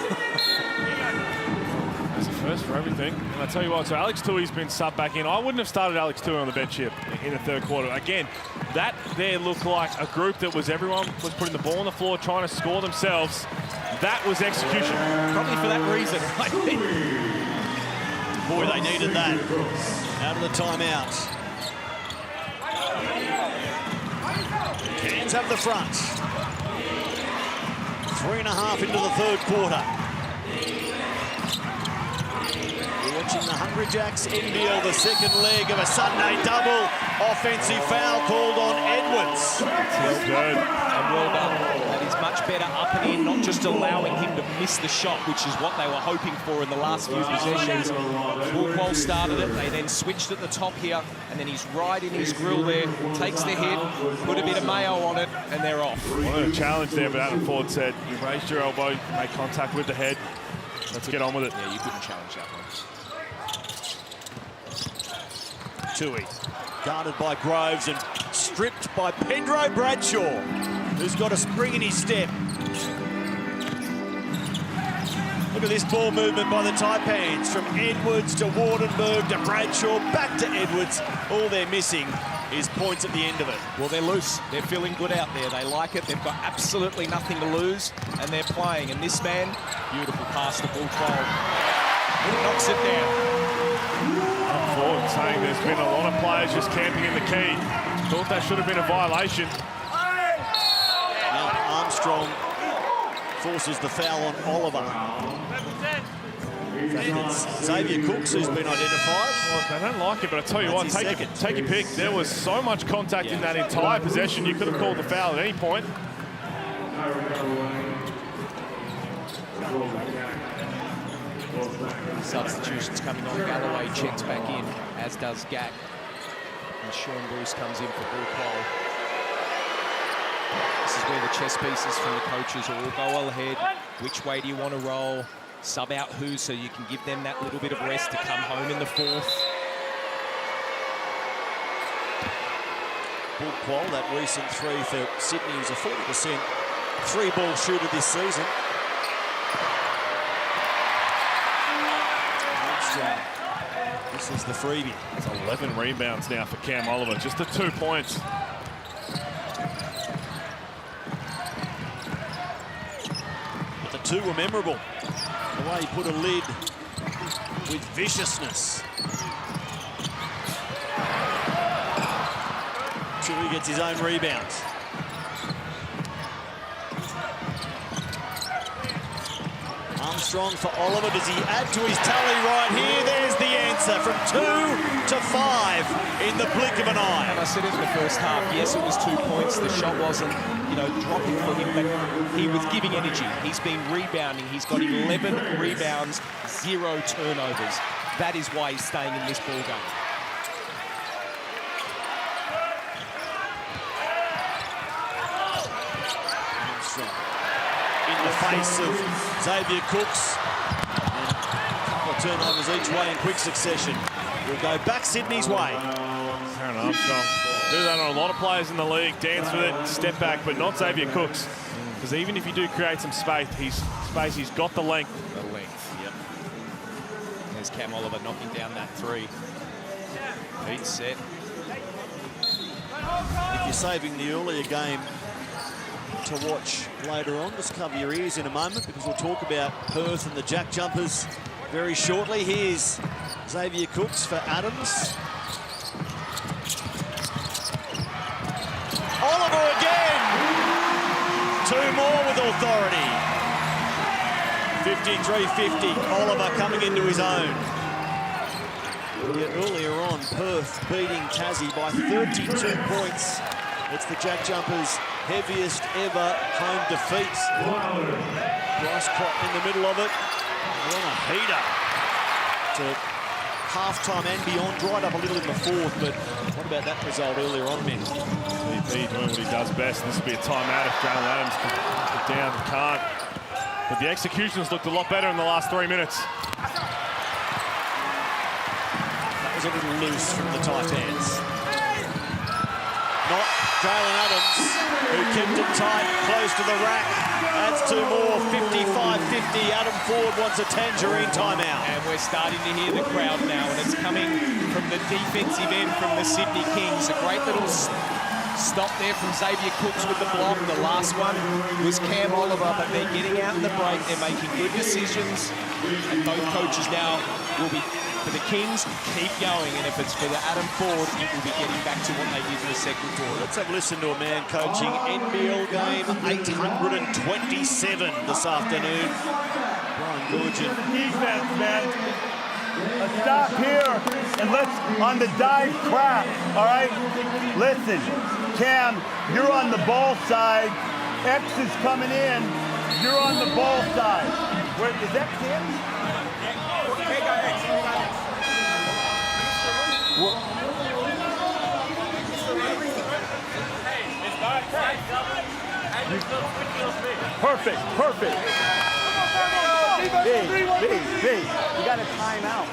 That's the first for everything. And I tell you what, so Alex Tui's been subbed back in. I wouldn't have started Alex Tui on the bench here in the 3rd quarter. Again, that there looked like a group that was everyone was putting the ball on the floor, trying to score themselves. That was execution. Probably for that reason, I think. Boy, they needed that. Out of the timeout. Cairns have the front. 3.5 into the 3rd quarter. You're watching the Hungry Jacks NBL, the 2nd leg of a Sunday double. Offensive foul called on Edwards. Well good. And well done. That is much better up and in, not just allowing him to miss the shot, which is what they were hoping for in the last few possessions. Woolquall started it, they then switched at the top here, and then he's right in his grill there, takes the hit, put a bit of mayo on it, and they're off. Wanted a challenge there, but Adam Ford said, you raised your elbow, make contact with the head. Let's get on with it. Yeah, you couldn't challenge that one. Tui, guarded by Groves and stripped by Pedro Bradshaw, who's got a spring in his step. Look at this ball movement by the Taipans, from Edwards to Wardenberg to Bradshaw, back to Edwards. All they're missing is points at the end of it. Well, they're loose. They're feeling good out there. They like it. They've got absolutely nothing to lose, and they're playing. And this man, beautiful pass to ball 12. Knocks it down. Ford saying there's been a lot of players just camping in the key. Thought that should have been a violation. Now Armstrong forces the foul on Oliver. In fact, it's Xavier Cooks who's been identified. Well, they don't like it, but I tell you what, take your pick. There was so much contact in that entire possession. You could have called the foul at any point. Substitutions coming on. Galloway checks back in, as does Gack. And Sean Bruce comes in for Woolquall. This is where the chess pieces from the coaches all go ahead. Which way do you want to roll? Sub out who, so you can give them that little bit of rest to come home in the 4th. Woolquall, that recent 3 for Sydney, is a 40% 3-ball shooter this season. This is the freebie. It's 11 rebounds now for Cam Oliver, just the 2 points. But the 2 were memorable. The way he put a lid with viciousness. Tui gets his own rebounds. Armstrong for Oliver. Does he add to his tally right here? There's the answer, from 2 to 5 in the blink of an eye. And I said it in the first half, yes, it was 2 points. The shot wasn't, dropping for him, but he was giving energy. He's been rebounding. He's got 11 rebounds, 0 turnovers. That is why he's staying in this ball game. face of Xavier Cooks. And a couple of turnovers each way in quick succession. We'll go back Sydney's way. Aaron Armstrong. Do that on a lot of players in the league. Dance with it, step back, but not Xavier Cooks. Because even if you do create some space, he's got the length. The length, yep. There's Cam Oliver knocking down that three. Heat set. If you're saving the earlier game to watch later on, just cover your ears in a moment because we'll talk about Perth and the Jack Jumpers very shortly. Here's Xavier Cooks for Adams. Oliver again! Two more with authority. 53-50, Oliver coming into his own. Yeah, earlier on, Perth beating Tassie by 32 points. It's the Jack Jumpers' heaviest ever home defeat. Bryce Cott in the middle of it. What a heater to half-time and beyond. Dried up a little in the fourth, but what about that result earlier on, men? VP doing what he does best. This will be a timeout if Jalen Adams can get down. He can't. But the executions looked a lot better in the last 3 minutes. That was a little loose from the Taipans. Not Jalen Adams, who kept it tight, close to the rack. That's two more, 55-50. Adam Ford wants a tangerine timeout. And we're starting to hear the crowd now, and it's coming from the defensive end from the Sydney Kings. A great little stop there from Xavier Cooks with the block. The last one was Cam Oliver, but they're getting out in the break. They're making good decisions. And both coaches now will be, for the Kings, keep going. And if it's for the Adam Ford, it will be getting back to what they did in the second quarter. Let's have a listen to a man coaching NBL game 827 this afternoon. Brian Goorjian. Defense, man. Let's stop here and let's on the dive crap, all right? Listen, Cam, you're on the ball side. X is coming in. You're on the ball side. Where is X in? Hey, guys. Perfect, perfect. B, you got a timeout.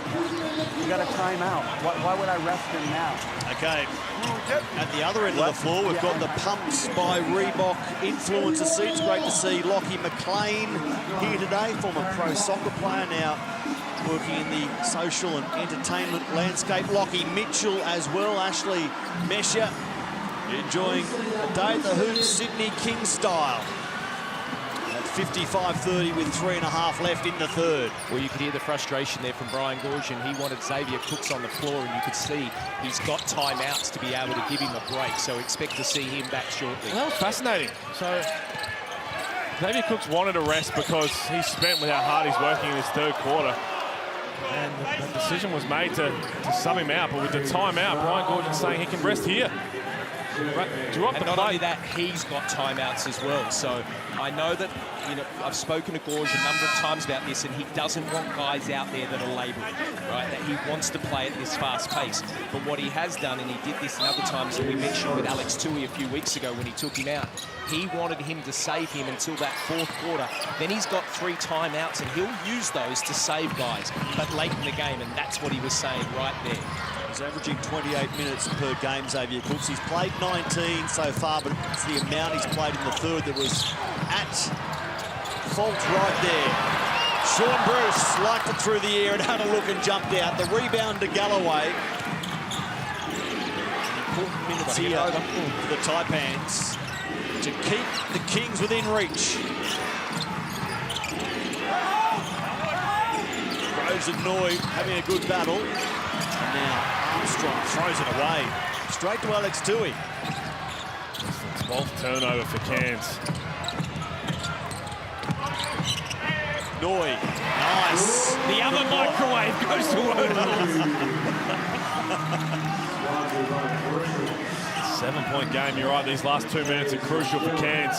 You got a timeout. Why would I rest him now? Okay, at the other end of the floor, we've got the Pumps by Reebok influencer seats. Great to see Lockie McLean here today, former pro soccer player, now working in the social and entertainment landscape. Lockie Mitchell as well, Ashley Mesher, enjoying a day at the Hoops, Sydney King style. 55-30 with 3.5 left in the third. Well, you could hear the frustration there from Brian Goorjian. He wanted Xavier Cooks on the floor, and you could see he's got timeouts to be able to give him a break, so expect to see him back shortly. Well, fascinating. So Xavier Cooks wanted a rest because he's spent with how hard he's working in his third quarter. And the decision was made to sub him out, but with the timeout, Brian Goorjian saying he can rest here. Right. And not only that, he's got timeouts as well. So I know that, you know, I've spoken to Gorge a number of times about this, and he doesn't want guys out there that are labouring, right? That he wants to play at this fast pace. But what he has done, and he did this in other times, and we mentioned with Alex Tui a few weeks ago when he took him out, he wanted him to save him until that fourth quarter. Then he's got 3 timeouts, and he'll use those to save guys, but late in the game, and that's what he was saying right there. He's averaging 28 minutes per game, Xavier Cooks. He's played 19 so far, but it's the amount he's played in the third that was at fault right there. Sean Bruce liked it through the air and had a look and jumped out. The rebound to Galloway. Important minutes here for the Taipans to keep the Kings within reach. Rose and Noy having a good battle. And now Armstrong throws it away. Straight to Alex Tui. 12th turnover for Cairns. Noy, nice. The other microwave goes to work. 7-point game, you're right. These last 2 minutes are crucial for Cairns.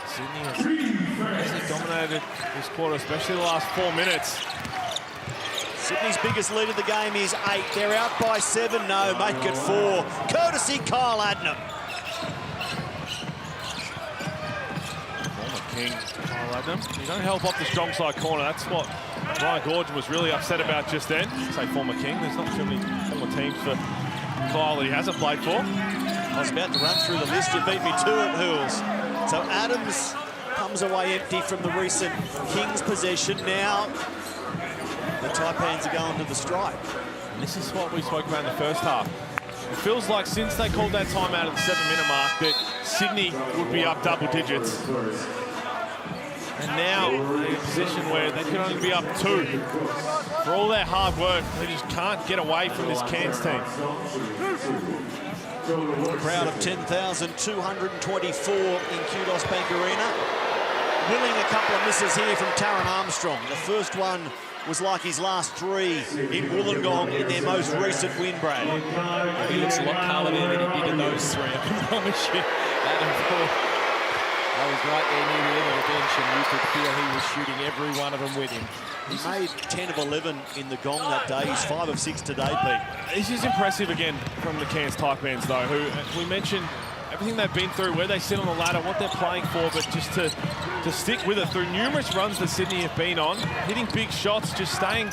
Sydney has actually dominated this quarter, especially the last 4 minutes. Sydney's biggest lead of the game is 8. They're out by 7. No, make it 4. Courtesy Kyle Adnam. Former King Kyle Adnam, you don't help off the strong side corner. That's what Ryan Gorgon was really upset about just then. Say former King. There's not too many former teams for Kyle that he hasn't played for. I was about to run through the list. You beat me to it, Hools. So Adams comes away empty from the recent Kings possession. Now the Taipans are going to the strike. And this is what we spoke about in the first half. It feels like since they called that timeout at the 7-minute mark that Sydney would be up double digits. And now they're in a position where they can only be up 2. For all their hard work, they just can't get away from this Cairns team. A crowd of 10,224 in Kudos Bank Arena. Willing a couple of misses here from Taran Armstrong. The first one was like his last 3 in Wollongong in their most recent win, Brad. He looks a lot calmer there than he did in those 3, I can promise you. I was right there near the end of the bench and you could feel he was shooting every one of them with him. He made 10 of 11 in the gong that day. He's 5 of 6 today, Pete. This is impressive again from the Cairns Taipans, though, who we mentioned everything they've been through, where they sit on the ladder, what they're playing for, but just to stick with it through numerous runs that Sydney have been on, hitting big shots, just staying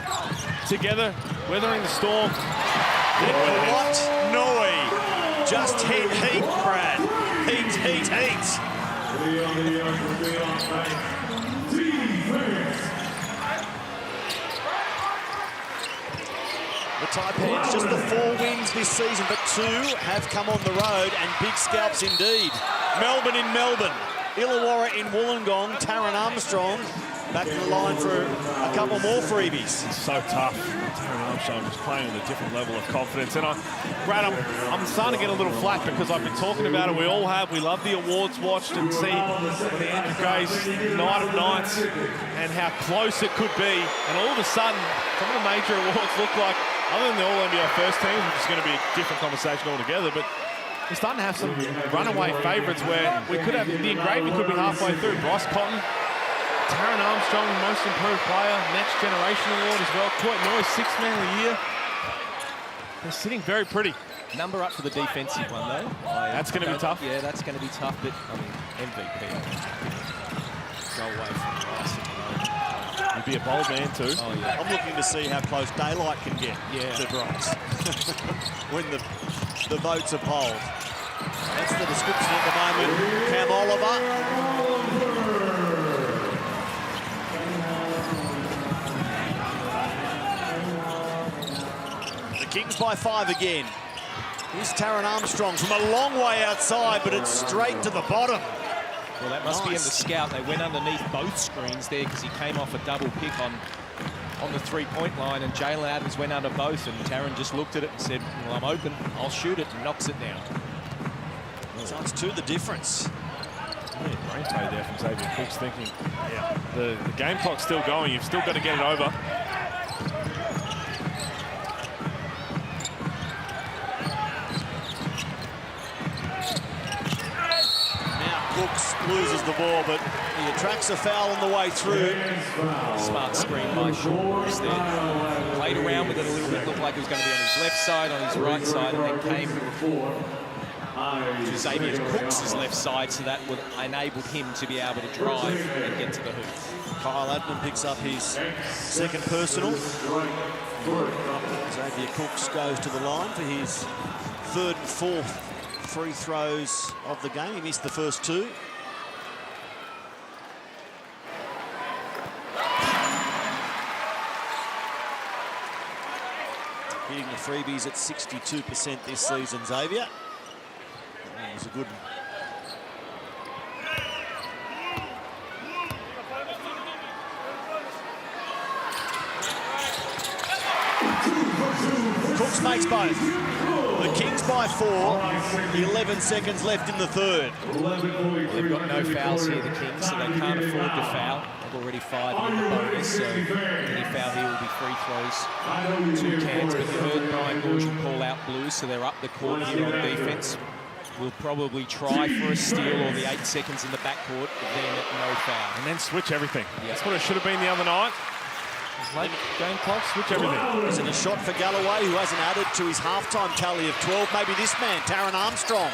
together, weathering the storm. What? Noi. Just hit heat, Brad. Heat, heat, heat. The Taipans, just the 4 wins this season, but 2 have come on the road, and big scalps indeed. Melbourne in Melbourne, Illawarra in Wollongong, Taran Armstrong back to the line for a couple more freebies. It's so tough. Taran Armstrong just playing with a different level of confidence. And Brad, I'm starting to get a little flat because I've been talking about it. We all have. We love the awards watched and see the Andrew Gray's night of nights and how close it could be. And all of a sudden, some of the major awards look like, other than the All-NBL first team, which is going to be a different conversation altogether, but we're starting to have some runaway favourites where we could have the engraving could be halfway through. Bryce Cotton, Taran Armstrong, Most Improved Player, Next Generation Award as well. Court Noyes, 6th Man of the Year. They're sitting very pretty. Number up for the defensive one, though. That's going to be tough. Yeah, that's going to be tough, but, I mean, MVP. Go away from Bryce. He'd be a bold man too. Oh, yeah. I'm looking to see how close Daylight can get to Bryce when the votes are polled. That's the description at the moment. Cam Oliver. The Kings by 5 again. Here's Taran Armstrong from a long way outside, but it's straight to the bottom. Well, that must be in the scout. They went underneath both screens there because he came off a double pick on the 3-point line, and Jalen Adams went under both, and Taran just looked at it and said, well, I'm open, I'll shoot it, and knocks it down. So it's 2 the difference. Yeah, brain play there from Xavier Cooks thinking, yeah, the game clock's still going, you've still got to get it over. Cooks loses the ball, but he attracts a foul on the way through. Smart screen by Shaw there. Played around with it a little bit, looked like it was going to be on his left side, on his right side, and then came to Xavier Cooks' left side, so that would enabled him to be able to drive and get to the hoop. Kyle Adnam picks up his 2nd personal. Xavier Cooks goes to the line for his 3rd and 4th free throws of the game. He missed the first 2. Hitting the freebies at 62% this season, Xavier. That was a good one. Cooks makes both. The Kings by 4, 11 seconds left in the 3rd. They've got no fouls here, the Kings, so they can't afford to foul. They've already 5 in the bonus, so any foul here will be free throws to Cairns. But you heard Brian Gorgon call out Blues, so they're up the court here on defence. We'll probably try for a steal or the 8 seconds in the backcourt, but then no foul. And then switch everything. Yeah. That's what it should have been the other night. Late game clock, switch everything. Is it a shot for Galloway, who hasn't added to his halftime tally of 12? Maybe this man, Taran Armstrong.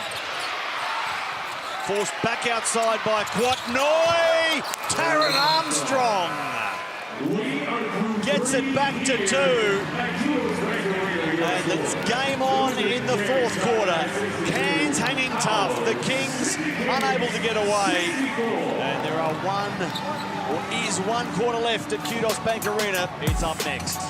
Forced back outside by Kwatnoi. Taran Armstrong gets it back to 2. And it's game on in the fourth quarter. Cairns hanging tough. The Kings unable to get away. And there are one quarter left at Kudos Bank Arena. It's up next.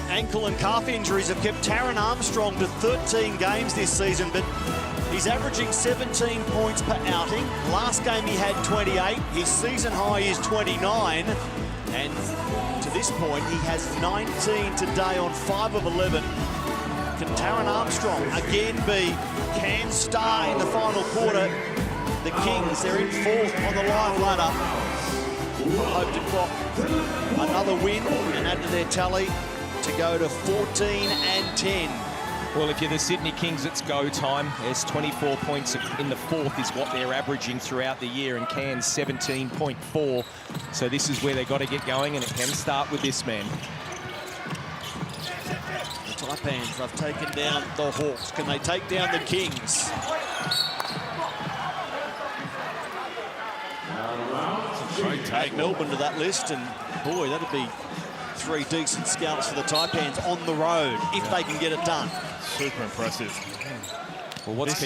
Ankle and calf injuries have kept Taran Armstrong to 13 games this season, but he's averaging 17 points per outing. Last game he had 28. His season high is 29. And to this point, he has 19 today on 5 of 11. Can Taran Armstrong again be Cairns' star in the final quarter? The Kings, they're in fourth on the live ladder. Hope to clock another win and add to their tally to go to 14-10. Well, if you're the Sydney Kings, it's go time. There's 24 points in the fourth is what they're averaging throughout the year, and Cairns 17.4. So this is where they've got to get going, and it can start with this man. The Taipans have taken down the Hawks. Can they take down the Kings? Great take. Melbourne to that list, and boy, that'd be 3 decent scouts for the Taipans on the road if they can get it done. Super impressive. Well, what's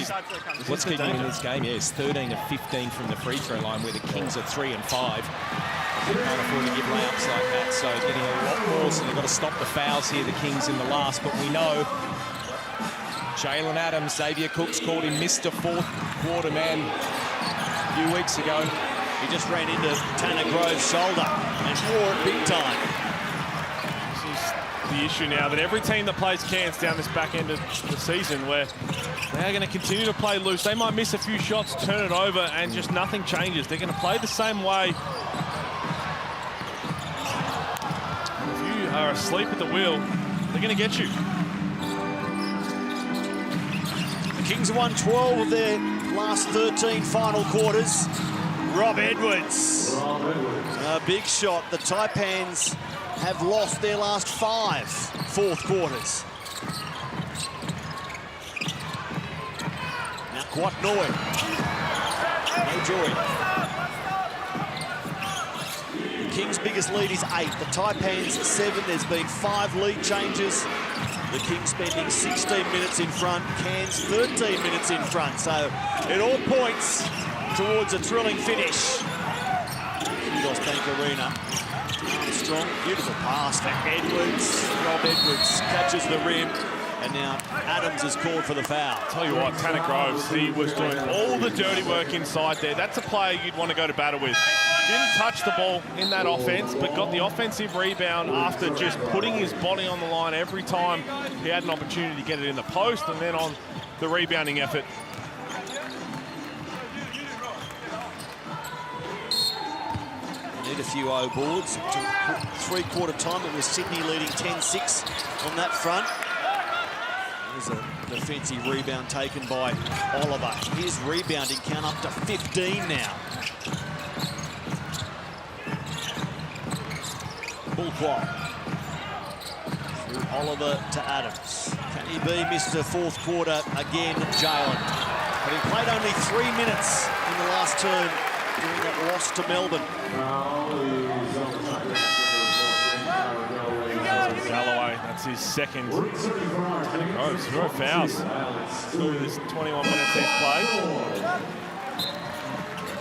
keeping them in this game? Yeah, it's 13 of 15 from the free throw line, where the Kings are 3 and 5. They can't afford to give layups like that, so getting a lot more. So they've got to stop the fouls here, the Kings in the last. But we know Jalen Adams, Xavier Cooks called him Mr. Fourth Quarter Man a few weeks ago. He just ran into Tanner Grove's shoulder and wore it big time. The issue now that every team that plays Cairns down this back end of the season, where they're going to continue to play loose. They might miss a few shots, turn it over, and just nothing changes. They're going to play the same way. If you are asleep at the wheel, they're going to get you. The Kings have won 12 of their last 13 final quarters. Rob Edwards. A big shot. The Taipans have lost their last 5 fourth quarters. Now Kwatnoi. No joy. The Kings' biggest lead is 8. The Taipans 7. There's been 5 lead changes. The Kings spending 16 minutes in front. Cairns 13 minutes in front. So it all points towards a thrilling finish. Kudos Bank Arena. Strong, beautiful pass for Edwards. Rob Edwards catches the rim. And now Adams is called for the foul. Tell you what, Tanner Groves, he was doing all the dirty work inside there. That's a player you'd want to go to battle with. Didn't touch the ball in that offense, but got the offensive rebound after just putting his body on the line every time he had an opportunity to get it in the post and then on the rebounding effort. Need a few O boards. Three-quarter time, it was Sydney leading 10-6 on that front. There's a defensive rebound taken by Oliver. His rebounding count up to 15 now. Bullquoll. Through Oliver to Adams. Can he be Mr. Fourth Quarter again, Jalen? Having played only 3 minutes in the last term during that loss to Melbourne. Galloway, that's his second. Groves, 0 fouls through this 21 minutes he's played.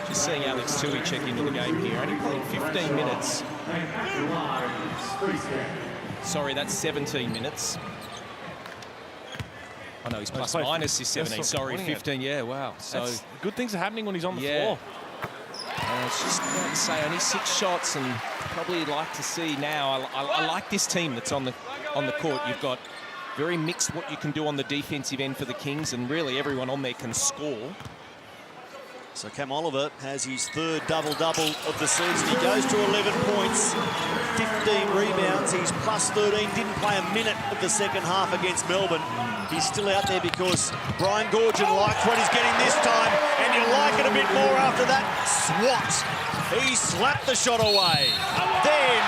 Just seeing Alex Tui check into the game here. Only played 15 minutes. Sorry, that's 17 minutes. Oh no, he's plus minus is 17. Sorry, 15. Yeah, wow. So good things are happening when he's on the floor. It's just like to say, only 6 shots, and probably like to see now. I like this team that's on the court. You've got very mixed what you can do on the defensive end for the Kings, and really everyone on there can score. So Cam Oliver has his third double-double of the season. He goes to 11 points, 15 rebounds. He's plus 13. Didn't play a minute of the second half against Melbourne. He's still out there because Brian Goorjian likes what he's getting this time, and you like it a bit more after that swat. He slapped the shot away. Then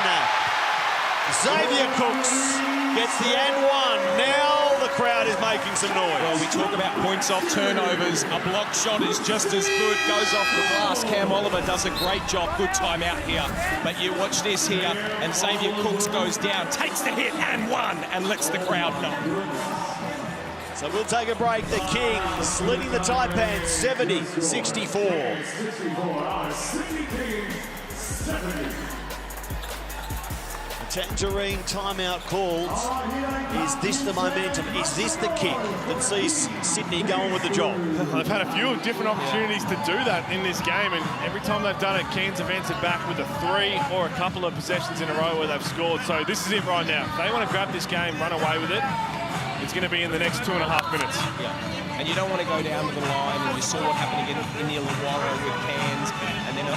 Xavier Cooks gets the and one. Now the crowd is making some noise. Well, we talk about points off turnovers. A block shot is just as good. Goes off the glass. Cam Oliver does a great job. Good timeout here. But you watch this here, and Xavier Cooks goes down, takes the hit and one, and lets the crowd know. So we'll take a break. The Kings leading the Taipans 70-64. Tangerine timeout called. Is this the momentum? Is this the kick that sees Sydney going with the job? They've had a few different opportunities to do that in this game, and every time they've done it, Cairns have answered back with a 3 or a couple of possessions in a row where they've scored. So this is it right now. If they want to grab this game, run away with it, it's going to be in the next 2.5 minutes. Yeah, and you don't want to go down to the line, and you saw what happened again in the Illawarra with Cairns, and then a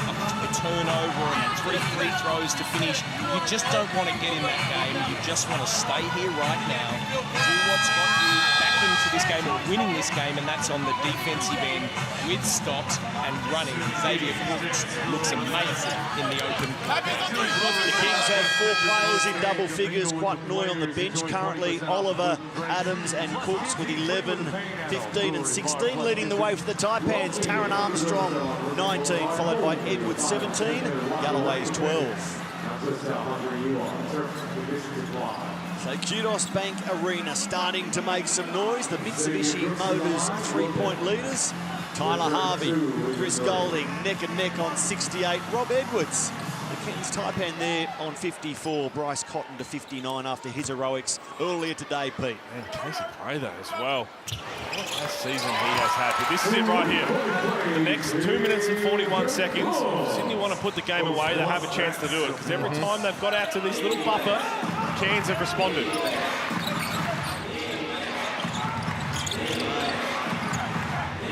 turnover and 3 free throws to finish. You just don't want to get in that game. You just want to stay here right now, do what's got you back into this game or winning this game, and that's on the defensive end with stops and running. Xavier Cooks looks amazing in the open. The Kings have 4 players in double figures. Quatnoy on the bench currently. Oliver, Adams and Cooks with 11, 15 and 16. Leading the way for the Taipans, Taran Armstrong, 19, followed by Edwards, 17. Galloway's 12. So Kudos Bank Arena starting to make some noise. The Mitsubishi Motors 3-point leaders. Tyler Harvey, Chris Golding, neck and neck on 68. Rob Edwards, the Cairns Taipan there on 54. Bryce Cotton to 59 after his heroics earlier today, Pete. And Casey Prather as well. What a season he has had. But this is it right here. The next 2 minutes and 41 seconds. Sydney want to put the game away. They have a chance to do it because every time they've got out to this little buffer, Cairns have responded.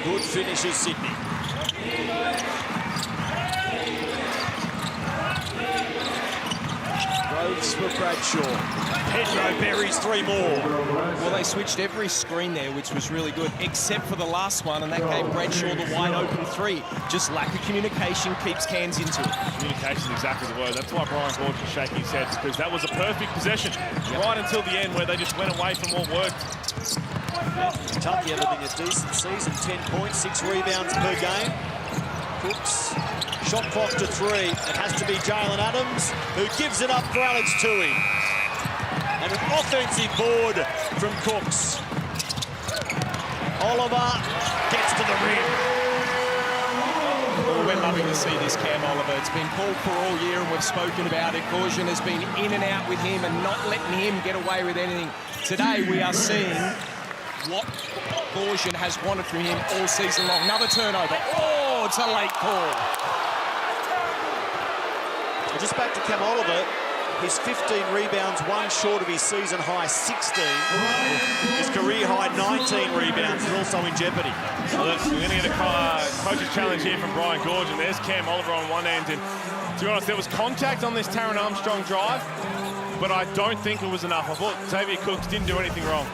Good finishes, Sydney. Groves for Bradshaw. Pedro buries 3 more. Well, they switched every screen there, which was really good, except for the last one, and that gave Bradshaw the wide open 3. Just lack of communication keeps Cairns into it. Communication is exactly the word. That's why Brian Goorjian was shaking his head, because that was a perfect possession right until the end where they just went away from what worked. Tucky having a decent season, 10 points, 6 rebounds per game. Cooks, shot clock to 3. It has to be Jalen Adams, who gives it up for Alex Tui. And an offensive board from Cooks. Oliver gets to the rim. Well, we're loving to see this, Cam Oliver. It's been called for all year, and we've spoken about it. Gorgian has been in and out with him and not letting him get away with anything. Today, we are seeing what Gorgian has wanted from him all season long. Another turnover. Oh, it's a late call. Just back to Cam Oliver. His 15 rebounds, one short of his season high 16. His career high 19 rebounds is also in jeopardy. Well, we're going to get a coach's challenge here from Brian Gorgian. There's Cam Oliver on one end, and to be honest, there was contact on this Taron Armstrong drive, but I don't think it was enough. I thought Xavier Cooks didn't do anything wrong.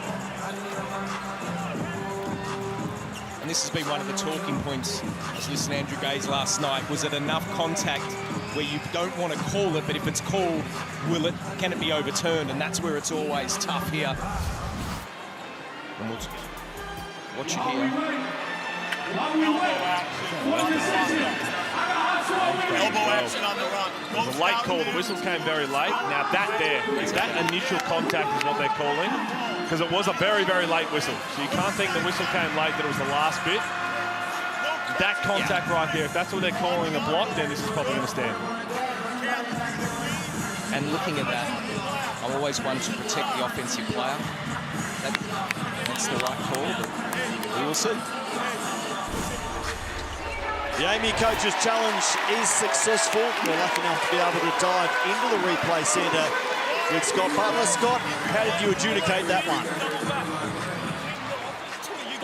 And this has been one of the talking points. I was listening to Andrew Gaze last night. Was it enough contact where you don't want to call it, but if it's called, can it be overturned? And that's where it's always tough here. And we'll watch it here. Elbow action on the run. It was a late call. The whistle came very late. Now that initial contact is what they're calling, because it was a very, very late whistle. So you can't think the whistle came late, that it was the last bit. That contact right there, if that's what they're calling a block, then this is probably going to stand. And looking at that, I'm always one to protect the offensive player. That's the right call, but we will see. The Amy Coach's Challenge is successful. We're lucky enough to be able to dive into the replay centre with Scott Butler. Scott, how did you adjudicate that one?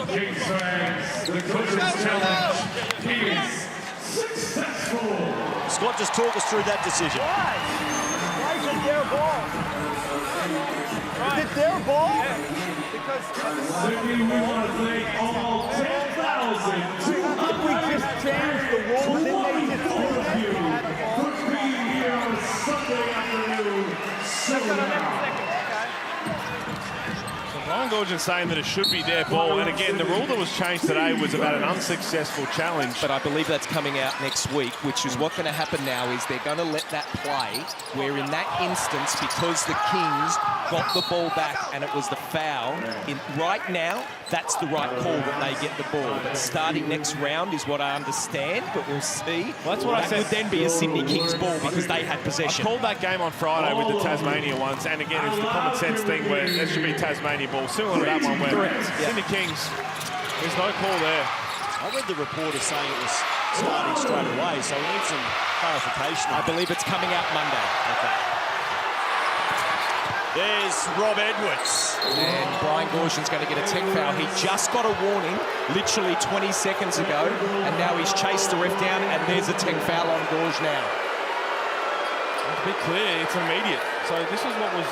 Kings fans, the Coach's Challenge is successful. Scott, just talk us through that decision. Why is it their ball? Is it their ball? Because Simply, we want to thank all 10,200. we just changed the rules, didn't they just all of you for being here on Sunday afternoon. Brian Gorgian saying that it should be their ball, and again, the rule that was changed today was about an unsuccessful challenge. But I believe that's coming out next week, which is what's going to happen now is they're going to let that play, where in that instance, because the Kings got the ball back and it was the foul, right now, that's the right call that they get the ball. But starting next round is what I understand, but we'll see. Well, that's what I said. Would then be a Sydney Kings ball because they had possession. I called that game on Friday with the Tasmania ones, and again, it's the common sense thing where there should be Tasmania ball, similar to that one where Sydney Kings, there's no call there. I read the reporter saying it was starting straight away, so we need some clarification. I believe it's coming out Monday. Okay. There's Rob Edwards. And Brian Gorgian's going to get a tech foul. He just got a warning literally 20 seconds ago, and now he's chased the ref down, and there's a tech foul on Gorge now. To be clear, it's immediate. So this is what was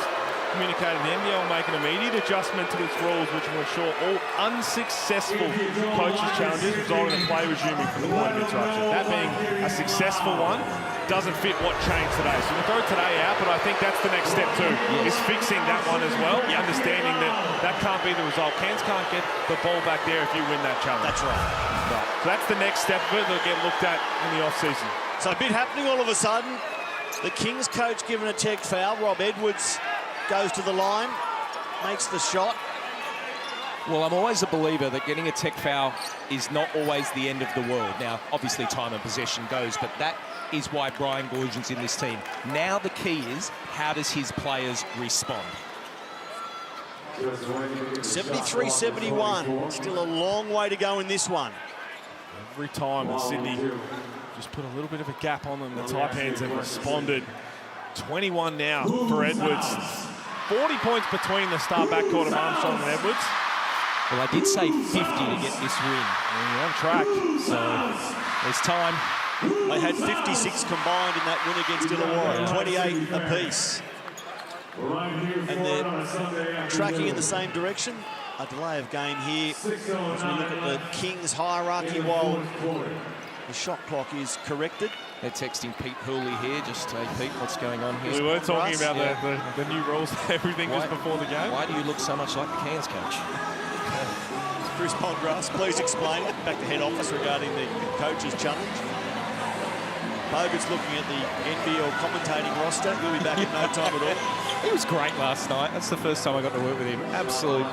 communicated. The NBL will make an immediate adjustment to its rules, which will ensure all unsuccessful coaches' challenges result in a play resuming from the point of interruption. That being a successful one doesn't fit what changed today. So we'll throw today out, but I think that's the next step too, is fixing that one as well, understanding that that can't be the result. Cairns can't get the ball back there if you win that challenge. That's right. So that's the next step of it. They'll get looked at in the off-season. So a bit happening all of a sudden. The Kings coach given a tech foul. Rob Edwards goes to the line, makes the shot. Well, I'm always a believer that getting a tech foul is not always the end of the world. Now, obviously, time and possession goes, but that is why Brian Gorgian's in this team. Now the key is, how does his players respond? 73-71. Still a long way to go in this one. Every time that Sydney just put a little bit of a gap on them, the Taipans have responded. 21 now for Edwards. 40 points between the star backcourt of Armstrong and Edwards. Well, I did say 50 to get this win. And you're on track. So there's time. They had 56 combined in that win against Illawarra, 28 apiece. And they're tracking in the same direction. A delay of game here as we look at the Kings hierarchy while the shot clock is corrected. They're texting Pete Hooley here, just hey Pete, what's going on here? We were talking about the new rules, everything just before the game. Why do you look so much like the Cairns coach? Bruce Pongrass, please explain it. Back to head office regarding the coach's challenge. Bogut's looking at the NBL commentating roster. He'll be back in no time at all. He was great last night. That's the first time I got to work with him. Absolute,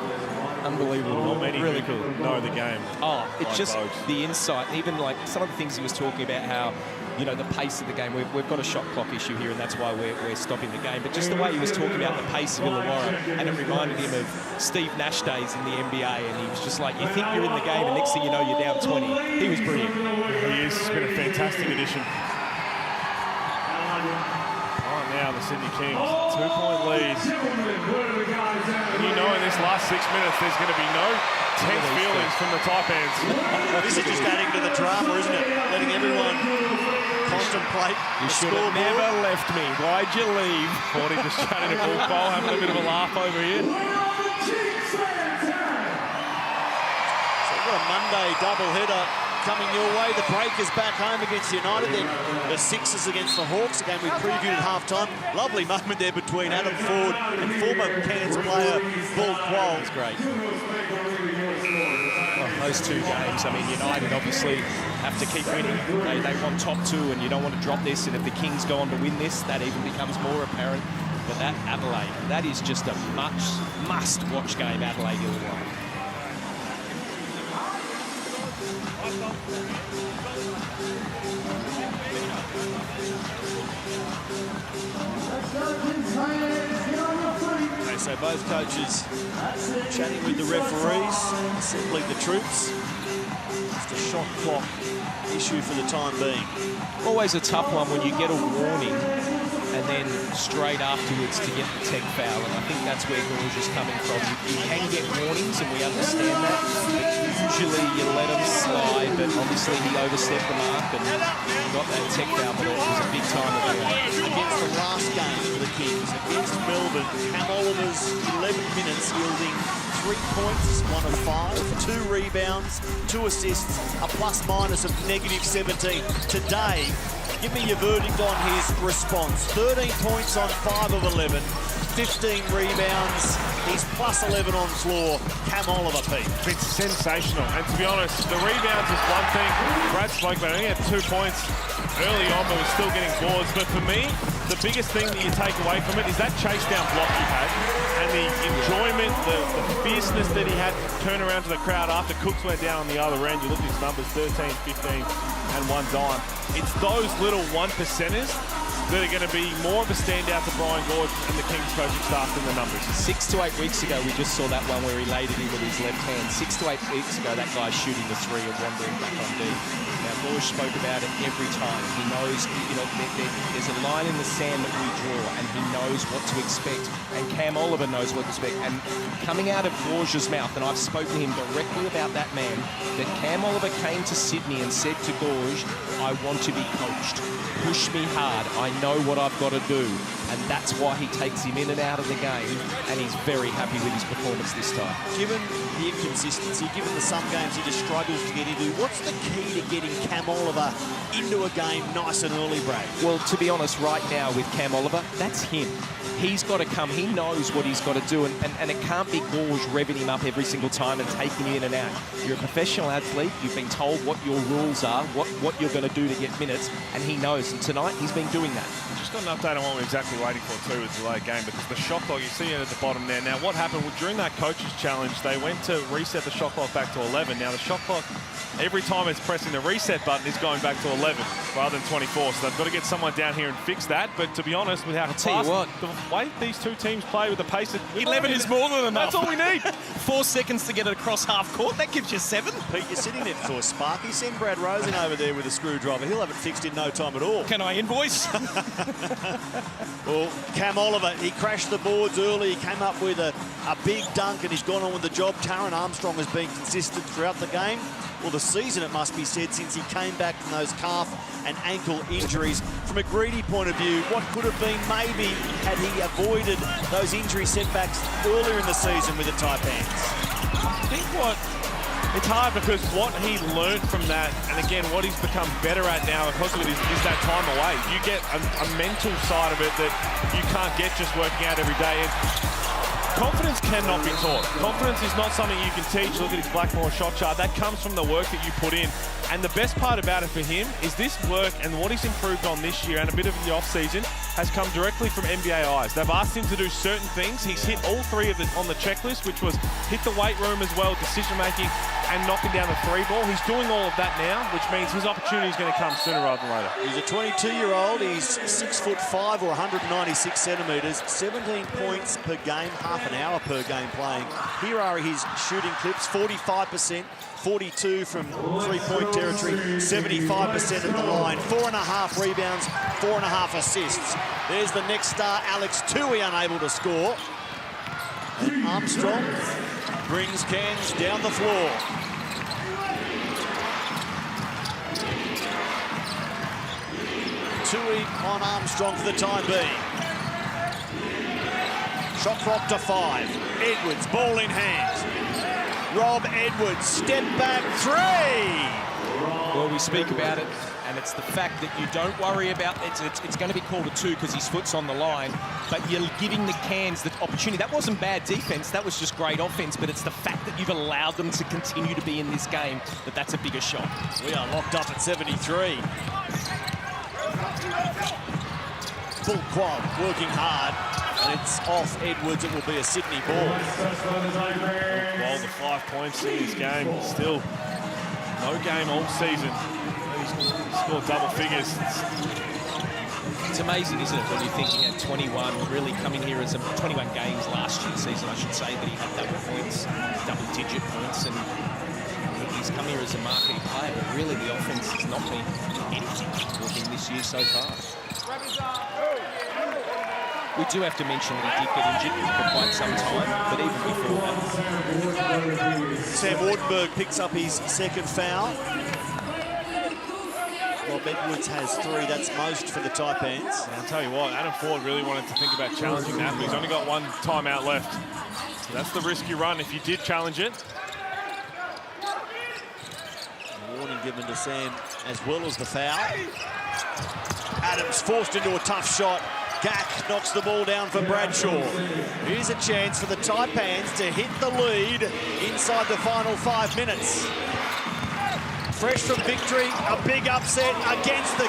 unbelievable. Not many really people good. know the game. Oh, it's like just Bogues. the insight. Even like some of the things he was talking about, how, you know, the pace of the game. We've got a shot clock issue here, and that's why we're stopping the game. But just the way he was talking about the pace of Illawarra, and it reminded him of Steve Nash days in the NBA, and he was just like, you think you're in the game, and next thing you know, you're down 20. He was brilliant. He is. It's been a fantastic addition. Now the Sydney Kings, 2-point lead. And you know in this last 6 minutes there's going to be no tense feelings from the Taipans. This is just adding to the drama, isn't it? Letting everyone contemplate You the should have scoreboard. never left me. Why'd you leave? Forty just chatting to Bull Cole, having a bit of a laugh over here. So we've got a Monday doubleheader coming your way. The Breakers back home against United, then the Sixers against the Hawks, a game we previewed at halftime. Lovely moment there between Adam Ford and former Cairns player Bull Quoll. It's great. Well, those two games, I mean, United obviously have to keep winning. They want top two, and you don't want to drop this. And if the Kings go on to win this, that even becomes more apparent. But that Adelaide, that is just a must-watch game, Adelaide Illawarra. Okay, so both coaches chatting with the referees, assembling the troops. Just a shot clock issue for the time being. Always a tough one when you get a warning and then straight afterwards to get the tech foul, and I think that's where Gorge is coming from. You can get warnings, and we understand that, but usually you let them slide, but obviously he overstepped the mark and got that tech foul, but it was a big time of the Against the last game for the Kings, against Melbourne, Cam Oliver's 11 minutes yielding 3 points, 1 of 5, 2 rebounds, 2 assists, a plus-minus of -17. Today, give me your verdict on his response. 13 points on 5 of 11, 15 rebounds. He's plus 11 on floor. Cam Oliver, Pete. It's sensational. And to be honest, the rebounds is one thing. Brad spoke about it. He had 2 points early on, but was still getting boards. But for me, the biggest thing that you take away from it is that chase down block he had, and the enjoyment, the fierceness that he had to turn around to the crowd after Cooks went down on the other end. You look at his numbers, 13, 15, and 1 dime. It's those little 1%ers that are going to be more of a standout to Brian Gorge and the Kings coaching staff than the numbers. 6 to 8 weeks ago, we just saw that one where he laid it in with his left hand. 6 to 8 weeks ago, that guy's shooting the 3 and wandering back on D. Now, Gorge spoke about it every time. He knows, you know, there's a line in the sand that we draw, and he knows what to expect. And Cam Oliver knows what to expect. And coming out of Gorge's mouth, and I've spoken to him directly about that man, that Cam Oliver came to Sydney and said to Gorge, I want to be coached. Push me hard. I know what I've got to do. And that's why he takes him in and out of the game, and he's very happy with his performance this time. Given the inconsistency, given the some games he just struggles to get into, what's the key to getting Cam Oliver into a game nice and early, Brad? Well, to be honest, right now with Cam Oliver, that's him. He's got to come. He knows what he's got to do, and it can't be Gorge revving him up every single time and taking him in and out. You're a professional athlete. You've been told what your rules are, what you're going to do to get minutes, and he knows. And tonight, he's been doing that. Just got an update on what we're exactly waiting for too with the delayed game, because the shot clock, you see it at the bottom there. Now, what happened during that coach's challenge, they went to reset the shot clock back to 11. Now, the shot clock, every time it's pressing the reset button, is going back to 11 rather than 24. So they've got to get someone down here and fix that. But to be honest, with how fast the way these two teams play with the pace, 11 is more than enough. That's all we need. 4 seconds to get it across half court. That gives you 7. Pete, you're sitting there for a sparky. Send Brad Rosen over there with a screwdriver. He'll have it fixed in no time at all. Can I invoice? Well, Cam Oliver, he crashed the boards early. He came up with a big dunk, and he's gone on with the job. Taron Armstrong has been consistent throughout the game. Well, the season, it must be said, since he came back from those calf and ankle injuries. From a greedy point of view, what could have been maybe had he avoided those injury setbacks earlier in the season with the Taipans? I think it's hard, because what he learned from that, and again, what he's become better at now because of it is that time away. You get a mental side of it that you can't get just working out every day. And Confidence cannot be taught. Confidence is not something you can teach. Look at his Blackmore shot chart. That comes from the work that you put in. And the best part about it for him is this work and what he's improved on this year and a bit of the off-season has come directly from NBA eyes. They've asked him to do certain things. He's hit all three of them on the checklist, which was hit the weight room as well, decision-making, and knocking down the three ball. He's doing all of that now, which means his opportunity is going to come sooner rather than later. He's a 22-year-old. He's 6'5" or 196 centimetres, 17 points per game, half an hour per game playing. Here are his shooting clips: 45%, 42 from three-point territory, 75% at the line, 4.5 rebounds, 4.5 assists. There's the next star, Alex Tui, unable to score. And Armstrong brings Cairns down the floor. Tui on Armstrong for the time being. Shot clock to 5. Edwards, ball in hand. Rob Edwards, step back three. Well, we speak about it, and it's the fact that you don't worry about it. It's going to be called a 2 because his foot's on the line, but you're giving the Cairns the opportunity. That wasn't bad defense, that was just great offense, but it's the fact that you've allowed them to continue to be in this game that's a bigger shot. We are locked up at 73. Full quad, working hard, and it's off Edwards. It will be a Sydney ball. Well, the 5 points in this game, still no game all season. He's scored double figures. It's amazing, isn't it, when you're thinking at 21, really coming here as 21 games last year's season, I should say, that he had double points, double-digit points, and he's come here as a marquee player, but really the offense has not been anything for him this year so far. We do have to mention that he did get injured for quite some time, but even before that. Sam Wardenberg picks up his second foul. Rob Edwards has 3. That's most for the Taipans. I'll tell you what, Adam Ford really wanted to think about challenging that, but he's only got 1 timeout left. So that's the risk you run if you did challenge it. A warning given to Sam as well as the foul. Adams forced into a tough shot. Gack knocks the ball down for Bradshaw. Here's a chance for the Taipans to hit the lead inside the final 5 minutes. Fresh from victory, a big upset against the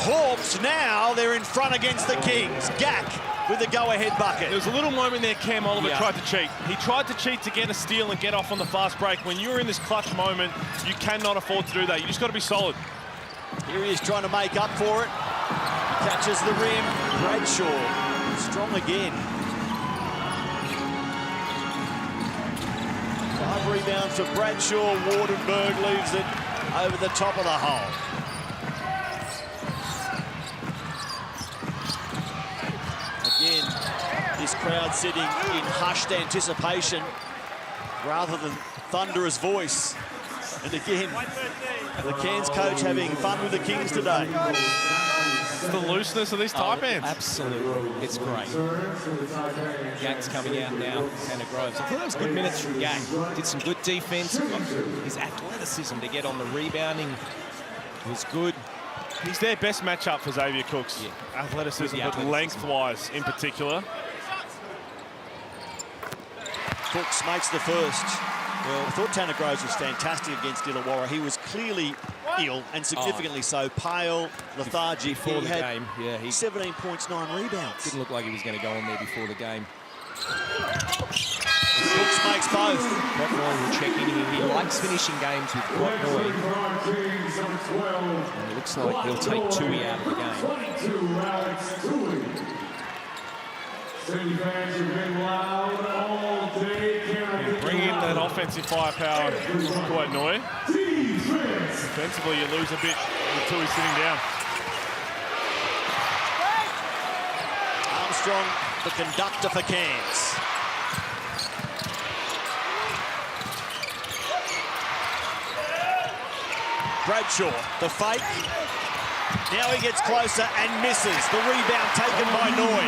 Hawks. Now they're in front against the Kings. Gack with the go-ahead bucket. There was a little moment there Cam Oliver tried to cheat. He tried to cheat to get a steal and get off on the fast break. When you're in this clutch moment, you cannot afford to do that. You just got to be solid. Here he is trying to make up for it. He catches the rim. Bradshaw, strong again. 5 rebounds for Bradshaw. Wardenberg leaves it over the top of the hole. Again, this crowd sitting in hushed anticipation rather than thunderous voice. And again, the Cairns coach having fun with the Kings today. The looseness of these Taipans. Absolutely, it's great. Gack's coming out now, Tanner Groves. I thought that was good minutes from Gack. Did some good defense. His athleticism to get on the rebounding was good. He's their best matchup for Xavier Cooks. Yeah. Athleticism, but lengthwise in particular. Cooks makes the first. Well, I thought Tanner Groves was fantastic against Illawarra. He was clearly ill, and significantly so. Pale, lethargic. Before the game, yeah. He 17 points, 9 rebounds. Didn't look like he was going to go on there before the game. Cooks makes both. Portnoy will check in. He likes finishing games with Portnoy. And it looks like he'll take Tui out of the game. Bring in that offensive firepower, Portnoy. Defensively, you lose a bit until he's sitting down. Armstrong, the conductor for Cairns. Bradshaw, the fake. Now he gets closer and misses. The rebound taken by Noy.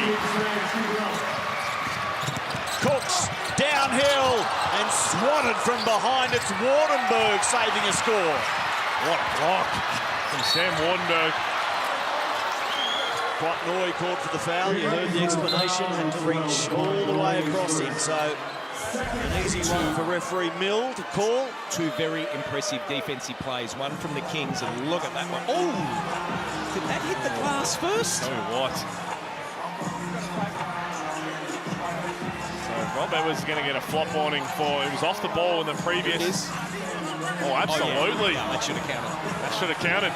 Cooks downhill and swatted from behind. It's Wardenberg saving a score. What a block from Sam Wardenberg. Quatnoy called for the foul. You heard the explanation. Had to reach all the way across him. So an easy one for referee Mill to call. Two very impressive defensive plays. One from the Kings, and look at that one. Oh! Did that hit the glass first? Tell me what. So Rob Edwards is going to get a flop warning for, it was off the ball in the previous. Oh, absolutely. Oh, yeah. That should have counted. That should have counted.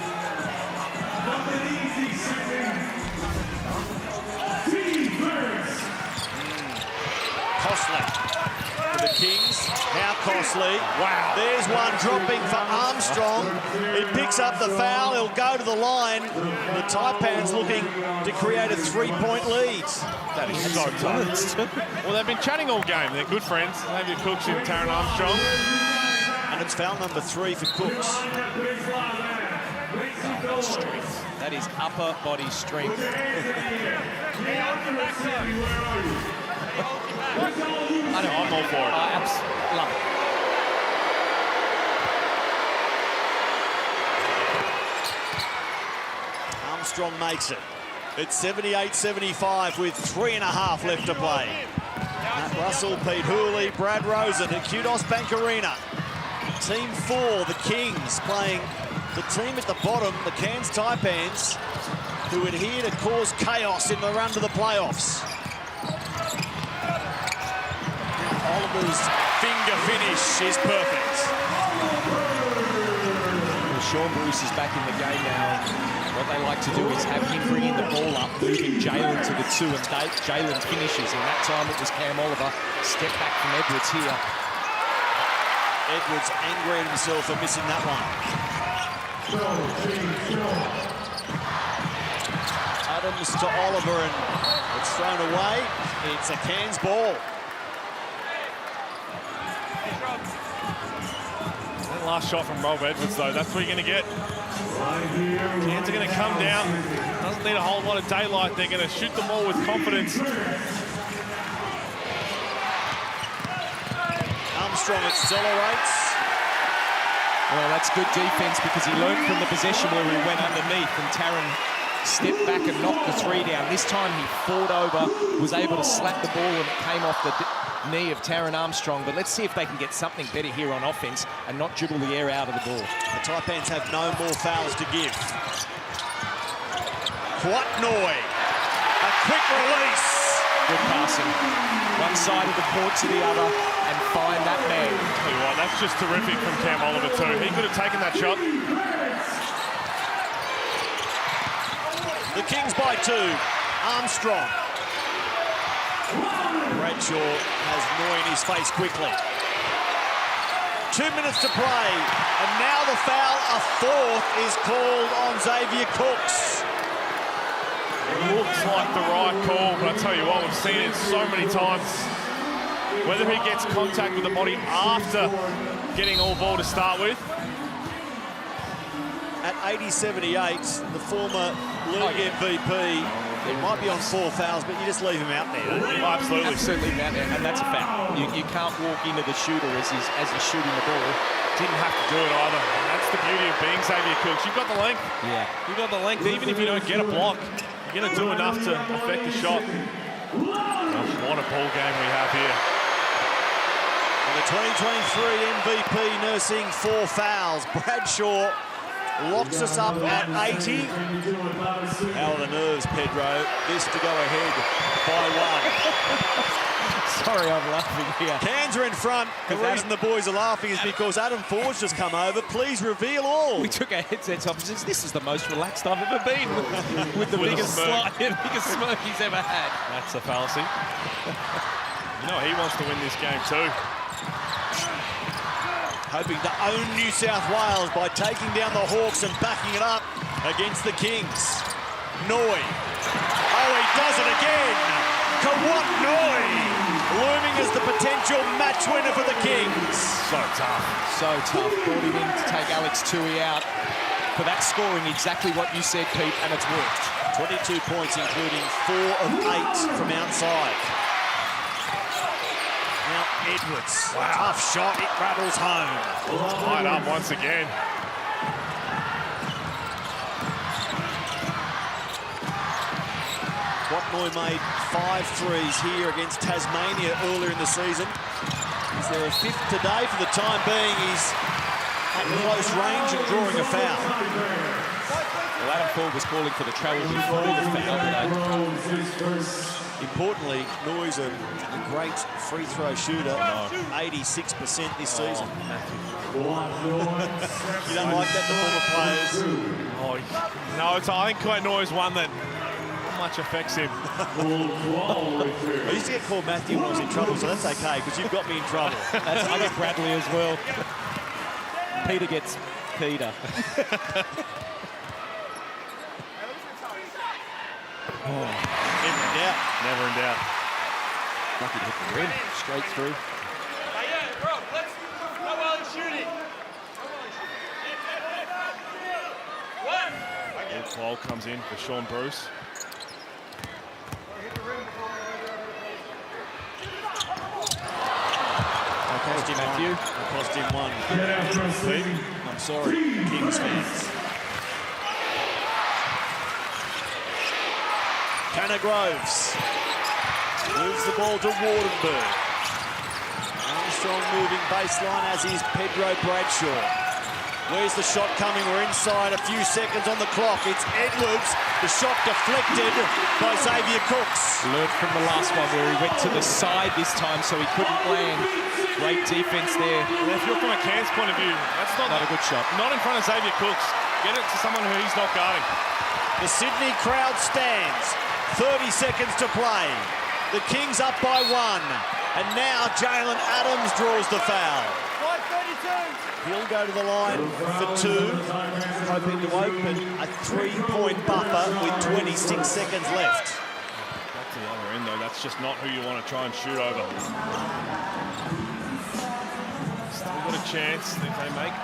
Costly for the Kings. How costly. Wow. There's one dropping for Armstrong. He picks up the foul. He'll go to the line. The Taipans looking to create a three-point lead. That is so tough. Well, they've been chatting all game. They're good friends. Xavier Cooks and Taron Armstrong. And it's foul number 3 for Cooks. Strength. That is upper body strength. I'm all for it. Love it. Armstrong makes it. It's 78-75 with 3.5 left to play. Matt Russell, Pete Hooley, Brad Rosen at Kudos Bank Arena. Team 4, the Kings, playing the team at the bottom, the Cairns Taipans, who are here to cause chaos in the run to the playoffs. Oliver's finger finish is perfect. Well, Sean Bruce is back in the game now. What they like to do is have him bringing the ball up, moving Jalen to the 2, and Jalen finishes. And that time it was Cam Oliver. Step back from Edwards here. Edwards angry at himself for missing that one. Adams to Oliver, and it's thrown away. It's a Cairns ball. That last shot from Rob Edwards, though, that's what you're going to get. Cairns are going to come down. Doesn't need a whole lot of daylight. They're going to shoot the ball with confidence. Armstrong accelerates. Well, that's good defense because he learned from the possession where he went underneath and Taron stepped back and knocked the 3 down. This time he fought over, was able to slap the ball, and it came off the knee of Taron Armstrong. But let's see if they can get something better here on offense and not dribble the air out of the ball. The Taipans have no more fouls to give. Quatnoy, a quick release. Good passing. One side of the court to the other and find that man. Tell you what, that's just terrific from Cam Oliver too. He could have taken that shot. The Kings by 2. Armstrong. Bradshaw has Noy in his face quickly. 2 minutes to play, and now the foul, a 4th, is called on Xavier Cooks. It looks like the right call, but I tell you what, we've seen it so many times. Whether he gets contact with the body after getting all ball to start with. At 80-78, the former league MVP, he might be on 4 fouls, but you just leave him out there, don't you? Oh, absolutely. Absolutely, Matt, and that's a foul. You can't walk into the shooter as he's shooting the ball. Didn't have to do it either. That's the beauty of being Xavier Cooks. You've got the length. Yeah. You've got the length. Even if you don't get a block, you're going to do enough to affect the shot. Gosh, what a ball game we have here. And the 2023 MVP nursing 4 fouls. Bradshaw locks us up at 80. How are the nerves, Pedro? This to go ahead by 1. Sorry, I'm laughing here. Cairns are in front. The reason the boys are laughing is because Adam Ford's just come over. Please reveal all. We took our headsets off and said, this is the most relaxed I've ever been with the biggest biggest smirk he's ever had. That's a fallacy. You know, he wants to win this game too. Hoping to own New South Wales by taking down the Hawks and backing it up against the Kings. Noy. Oh, he does it again. Quatnoy looming as the potential match winner for the Kings. So tough. So tough. Brought him in to take Alex Tui out. For that scoring, exactly what you said, Pete, and it's worked. 22 points, including 4 of 8 from outside. Now Edwards. Wow. Tough shot. It rattles home. Tied up once again. Noi made 5 threes here against Tasmania earlier in the season. Is there a 5th today? For the time being, he's at close range and drawing a foul. Well, Adam Ford was calling for the travel before the foul. Importantly, Noi's a great free throw shooter, 86% this season. You don't like that, the former players? Oh, no, I think quite Noi's one that much affects him. I used to get called Matthew when I was in trouble, so that's okay, because you've got me in trouble. I get Bradley as well. Peter gets Peter. Never in doubt. Never in doubt. Lucky to hit the rim, straight through. Ball comes in for Sean Bruce. Cost him Matthew. Cost him one. I'm sorry, Kings fans. Tanner Groves moves the ball to Wardenberg. Armstrong moving baseline, as is Pedro Bradshaw. Where's the shot coming? We're inside, a few seconds on the clock. It's Edwards. The shot deflected by Xavier Cooks. Learned from the last one where he went to the side this time, so he couldn't land. Great defense there. Yeah, if you're from a Cairns point of view, that's not a good shot. Not in front of Xavier Cooks. Get it to someone who he's not guarding. The Sydney crowd stands. 30 seconds to play. The Kings up by 1. And now Jalen Adams draws the foul. He'll go to the line for 2, hoping to open a 3-point buffer with 26 seconds left. Back to the other end, though. That's just not who you want to try and shoot over. Still got a chance if they make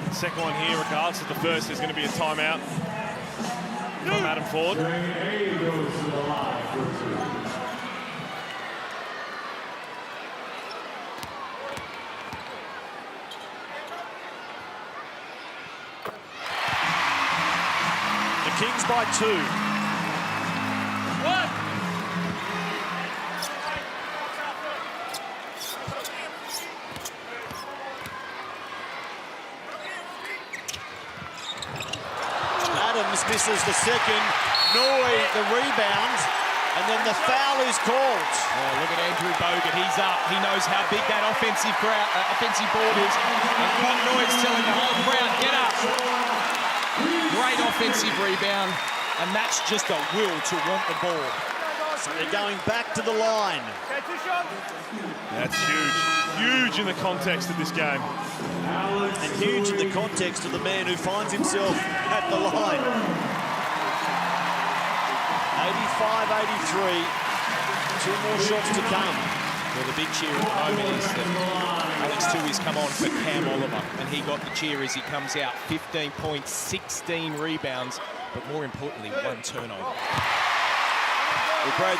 the second one here, regardless of the first. There's going to be a timeout from Adam Ford. Kings by 2. Adams misses the second. Noi the rebound, and then the foul is called. Oh, look at Andrew Bogut. He's up. He knows how big that offensive board is. And Cotton Noi's telling the whole crowd, get up. Great offensive rebound, and that's just a will to want the ball. So they're going back to the line. That's huge. Huge in the context of this game. And huge in the context of the man who finds himself at the line. 85-83. 2 more shots to come. Well, the big cheer at the moment is that Alex Tui's come on for Cam Oliver, and he got the cheer as he comes out. 15 points, 16 rebounds, but more importantly, 1 turnover. Well, Brad, I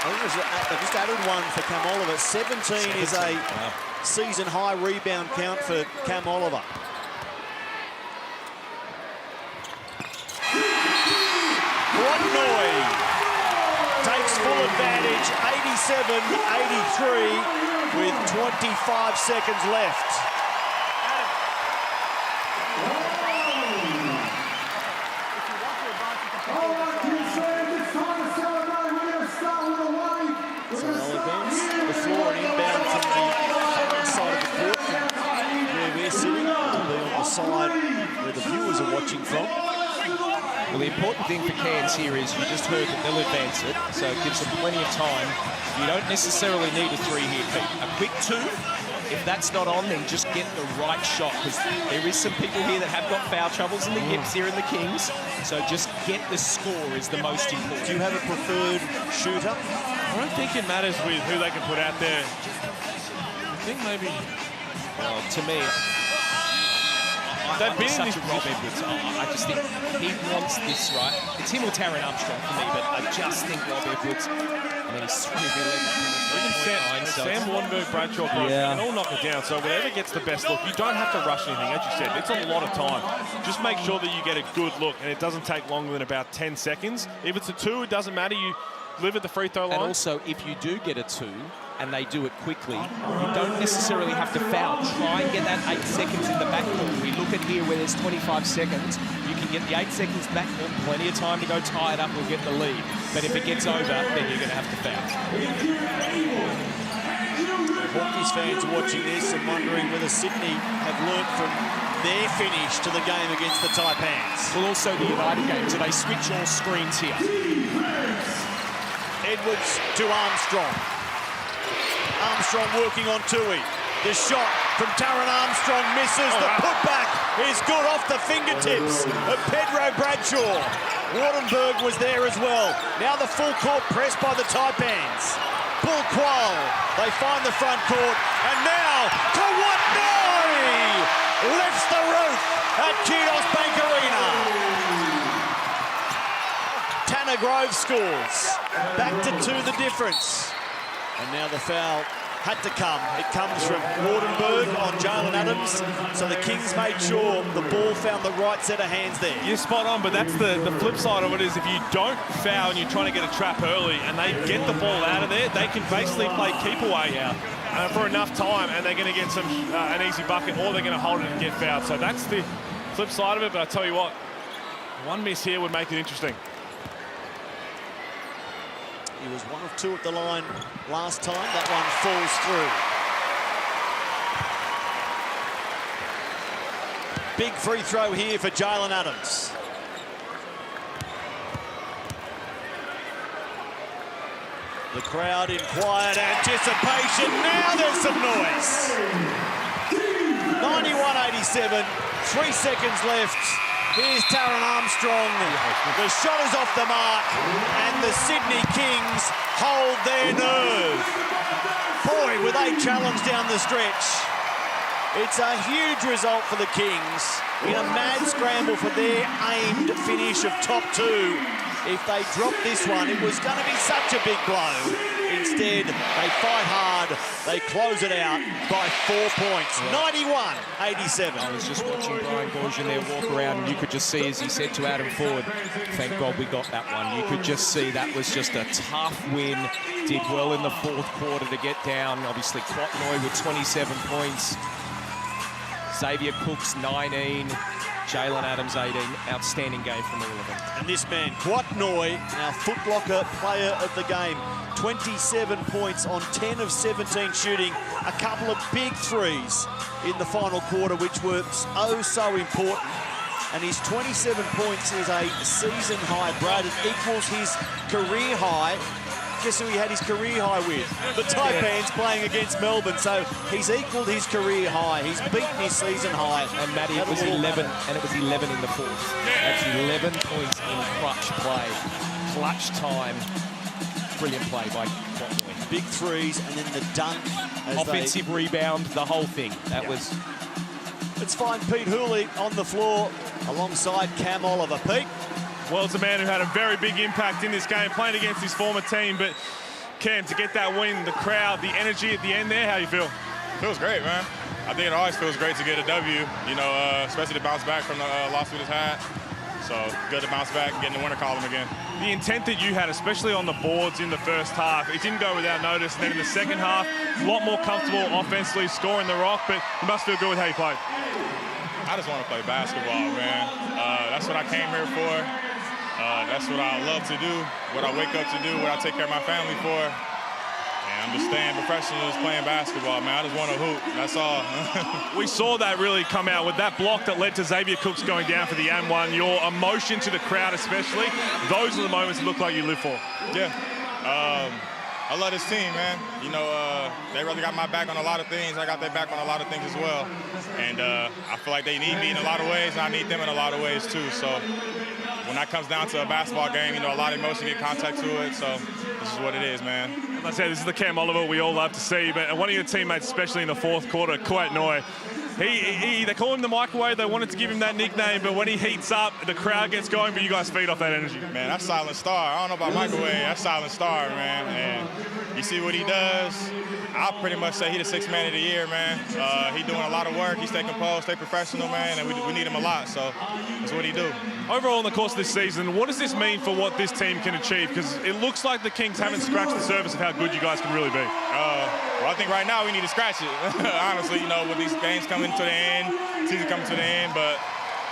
think they've just added 1 for Cam Oliver. 17 is a season-high rebound count for Cam Oliver. Noi takes full advantage, 87-83 with 25 seconds left. So they'll advance the floor and inbound from the far side of the court, from where we're sitting, to be on the side where the viewers are watching from. Well, the important thing for Cairns here is you just heard that they'll advance it, so it gives them plenty of time. You don't necessarily need a 3 here, Pete. A quick 2, if that's not on, then just get the right shot, because there is some people here that have got foul troubles in the hips here in the Kings, so just get the score is the most important. Do you have a preferred shooter? I don't think it matters with who they can put out there. I think maybe... Well, to me... I'm such a Rob Edwards. I just think he wants this, right? It's him or Taron Armstrong for me, but I just think Rob Edwards, I mean, he's 3 of 11. Sam Wardenberg, Bradshaw, Yeah. and all knock it down. So whatever gets the best look, you don't have to rush anything. As you said, it's a lot of time. Just make sure that you get a good look, and it doesn't take longer than about 10 seconds. If it's a 2, it doesn't matter. You live at the free throw line. And also, if you do get a 2, and they do it quickly, you don't necessarily have to foul. Try and get that 8 seconds in the backcourt. We look at here where there's 25 seconds. You can get the 8 seconds backcourt, plenty of time to go tie it up or get the lead. But if it gets over, then you're going to have to foul. Hawkeys fans watching this and wondering whether Sydney have learnt from their finish to the game against the Taipans. Well, also the United game. Do they switch all screens here? Edwards to Armstrong. Armstrong working on Tui. The shot from Taron Armstrong misses. The putback is good off the fingertips of Pedro Bradshaw. Wardenberg was there as well. Now the full court press by the Taipans. Bull Qual. They find the front court. And now Kawatnoi lifts the roof at Kudos Bank Arena. Tanner Grove scores. Back to 2 the difference. And now the foul had to come. It comes from Wardenberg on Jalen Adams. So the Kings made sure the ball found the right set of hands there. You're spot on, but that's the flip side of it is if you don't foul and you're trying to get a trap early and they get the ball out of there, they can basically play keep away for enough time and they're going to get some an easy bucket or they're going to hold it and get fouled. So that's the flip side of it, but I tell you what, one miss here would make it interesting. He was 1 of 2 at the line last time. That one falls through. Big free throw here for Jalen Adams. The crowd in quiet anticipation. Now there's some noise. 91-87, 3 seconds left. Here's Taron Armstrong. The shot is off the mark, and the Sydney Kings hold their nerve. Boy, were they challenged down the stretch. It's a huge result for the Kings in a mad scramble for their aimed finish of top 2. If they drop this one, it was going to be such a big blow. Instead, they fight hard. They close it out by 4 points. 91-87. I was just watching Brian Gorgian there walk around, and you could just see, as he said to Adam Ford, thank God we got that one. You could just see that was just a tough win. Did well in the 4th quarter to get down. Obviously, Kawatnoi with 27 points. Xavier Cooks, 19. Jalen Adams, 18. Outstanding game from all of them. And this man, Kawatnoi, our Footlocker player of the game. 27 points on 10 of 17 shooting. A couple of big threes in the final quarter, which were so important. And his 27 points is a season high, Brad. It equals his career high. Guess who he had his career high with? The Taipans playing against Melbourne. So he's equaled his career high. He's beaten his season high. And Matty, it was 11, and it was 11 in the 4th. That's 11 points in clutch play. Clutch time. Brilliant play by Kawatnoi. Big threes, and then the dunk. Offensive rebound, the whole thing. That was... Let's find Pete Hooley on the floor alongside Cam Oliver. Pete? Well, it's a man who had a very big impact in this game, playing against his former team. But, Cam, to get that win, the crowd, the energy at the end there, how do you feel? Feels great, man. I think it always feels great to get a W, you know, especially to bounce back from the loss we just had. So, good to bounce back and get in the winner column again. The intent that you had, especially on the boards in the first half, it didn't go without notice. And then in the second half, a lot more comfortable offensively scoring the rock, but you must feel good with how you played. I just want to play basketball, man. That's what I came here for. That's what I love to do, what I wake up to do, what I take care of my family for. And I'm just staying professional, just playing basketball, man. I just want to hoop, that's all. We saw that really come out with that block that led to Xavier Cooks going down for the and one. Your emotion to the crowd especially, those are the moments that look like you live for. Yeah. I love this team, man. You know, they really got my back on a lot of things. I got their back on a lot of things as well. And I feel like they need me in a lot of ways, and I need them in a lot of ways too. So when that comes down to a basketball game, you know, a lot of emotion, get contact to it. So this is what it is, man. As I said, this is the Cam Oliver we all love to see. But one of your teammates, especially in the 4th quarter, Kawatnoi, They call him the microwave. They wanted to give him that nickname, but when he heats up, the crowd gets going, but you guys feed off that energy. Man, that's Silent Star. I don't know about microwave. That's Silent Star, man. And you see what he does. I'll pretty much say he's the sixth man of the year, man. He's doing a lot of work. He stay composed, stay professional, man, and we need him a lot, so that's what he do. Overall, in the course of this season, what does this mean for what this team can achieve? Because it looks like the Kings haven't scratched the surface of how good you guys can really be. Well, I think right now we need to scratch it. Honestly, you know, with these games coming to the end, season coming to the end, but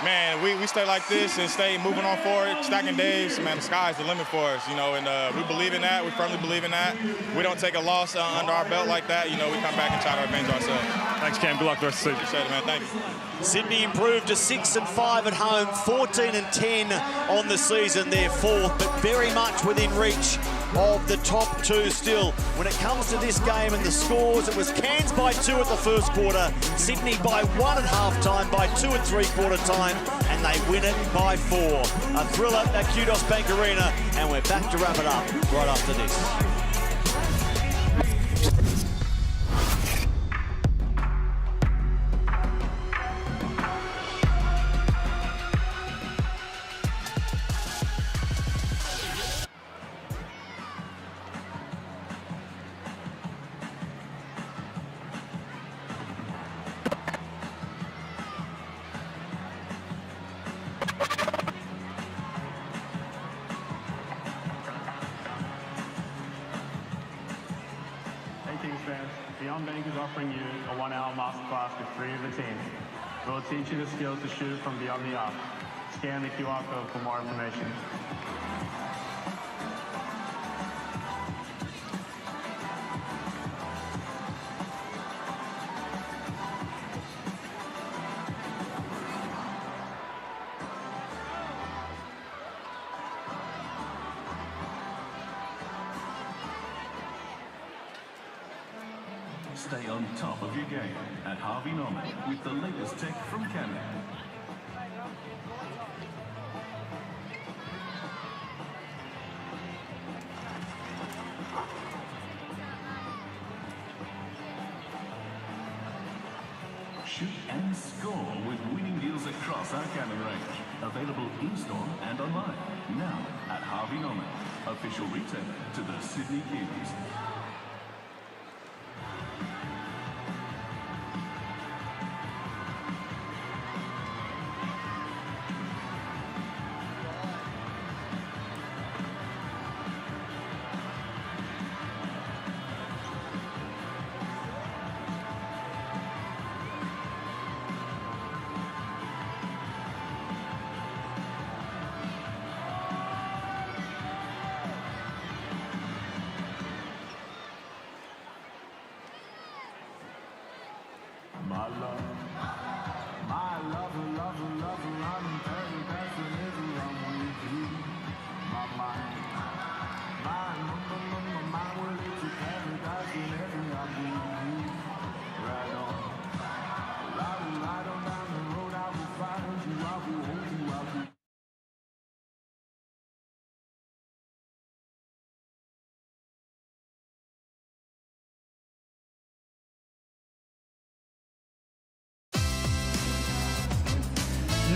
man, we stay like this and stay moving on forward, stacking days, man, the sky's the limit for us, you know, and we believe in that. We firmly believe in that. We don't take a loss under our belt like that. You know, we come back and try to avenge ourselves. Thanks, Cam. Good luck the rest of the season. Appreciate it, man. Thank you. Sydney improved to 6-5 at home, 14-10 on the season. They're fourth, but very much within reach of the top two still. When it comes to this game and the scores, it was Cairns by 2 at the first quarter, Sydney by 1 at halftime, by 2 at three-quarter time, and they win it by 4. A thriller at Kudos Bank Arena, and we're back to wrap it up right after this. Offering you a 1-hour masterclass with 3 of the team. We'll teach you the skills to shoot from beyond the arc. Scan the QR code for more information. Stay on top of your game at Harvey Norman with the latest tech from Canada. Shoot and score with winning deals across our Cairns range. Available in-store and online. Now at Harvey Norman, official retailer to the Sydney Kings.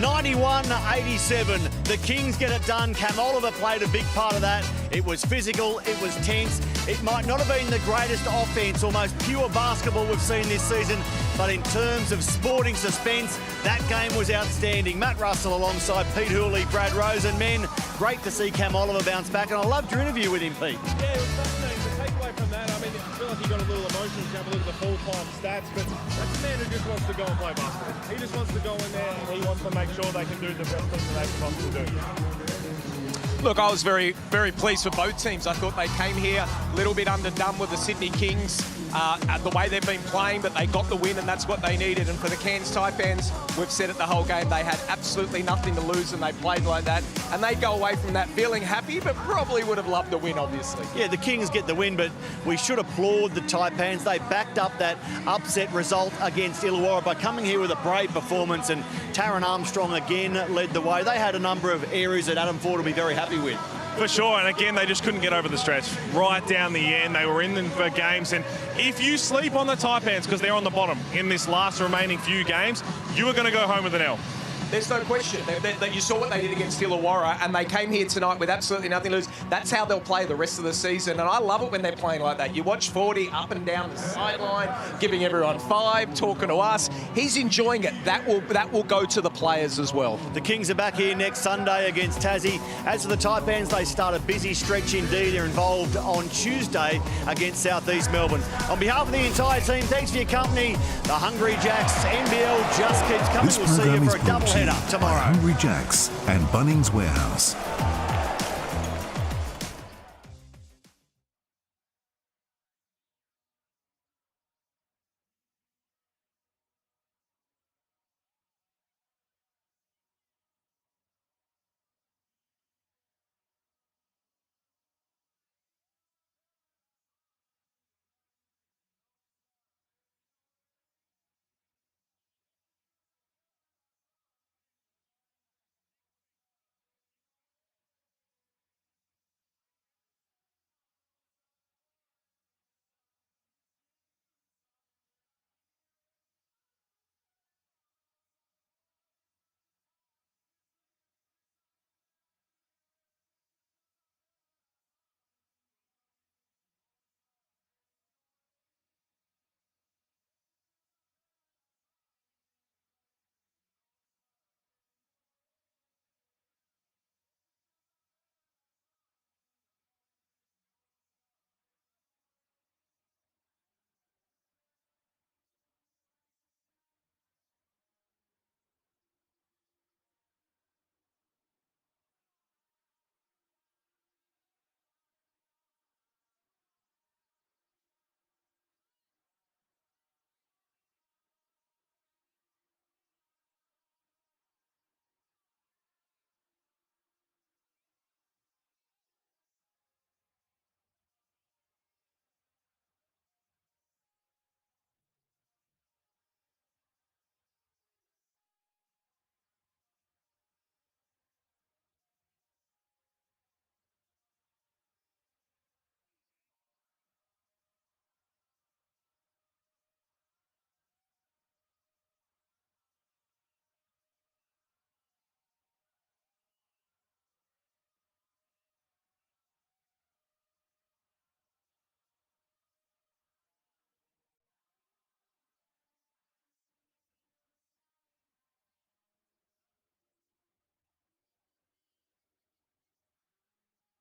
(91-87). The Kings get it done. Cam Oliver played a big part of that. It was physical, it was tense. It might not have been the greatest offense, almost pure basketball we've seen this season, but in terms of sporting suspense, that game was outstanding. Matt Russell alongside Pete Hooley, Brad Rose, and men, great to see Cam Oliver bounce back, and I loved your interview with him, Pete. Yeah, it was fascinating. The takeaway from that, I mean, I feel like he got a little emotional to have a look at the full-time stats, but that's a man who just wants to go and play basketball. He just wants to go in there and he wants to make sure they can do the best things that they can possibly do. Look, I was very, very pleased for both teams. I thought they came here a little bit underdone with the Sydney Kings, the way they've been playing, but they got the win and that's what they needed. And for the Cairns Taipans, we've said it the whole game, they had absolutely nothing to lose and they played like that. And they go away from that feeling happy, but probably would have loved the win, obviously. Yeah, the Kings get the win, but we should applaud the Taipans. They backed up that upset result against Illawarra by coming here with a brave performance, and Taron Armstrong again led the way. They had a number of areas that Adam Ford will be very happy with. For sure, and again, they just couldn't get over the stretch. Right down the end, they were in them for games, and if you sleep on the Taipans, because they're on the bottom in this last remaining few games, you are going to go home with an L. There's no question that you saw what they did against Illawarra, and they came here tonight with absolutely nothing to lose. That's how they'll play the rest of the season, and I love it when they're playing like that. You watch 40 up and down the sideline, giving everyone 5, talking to us. He's enjoying it. That will go to the players as well. The Kings are back here next Sunday against Tassie. As for the Taipans, they start a busy stretch indeed. They're involved on Tuesday against South East Melbourne. On behalf of the entire team, thanks for your company. The Hungry Jacks NBL just keeps coming. We'll see you for a doubleheader tomorrow. Hungry Jacks and Bunnings Warehouse.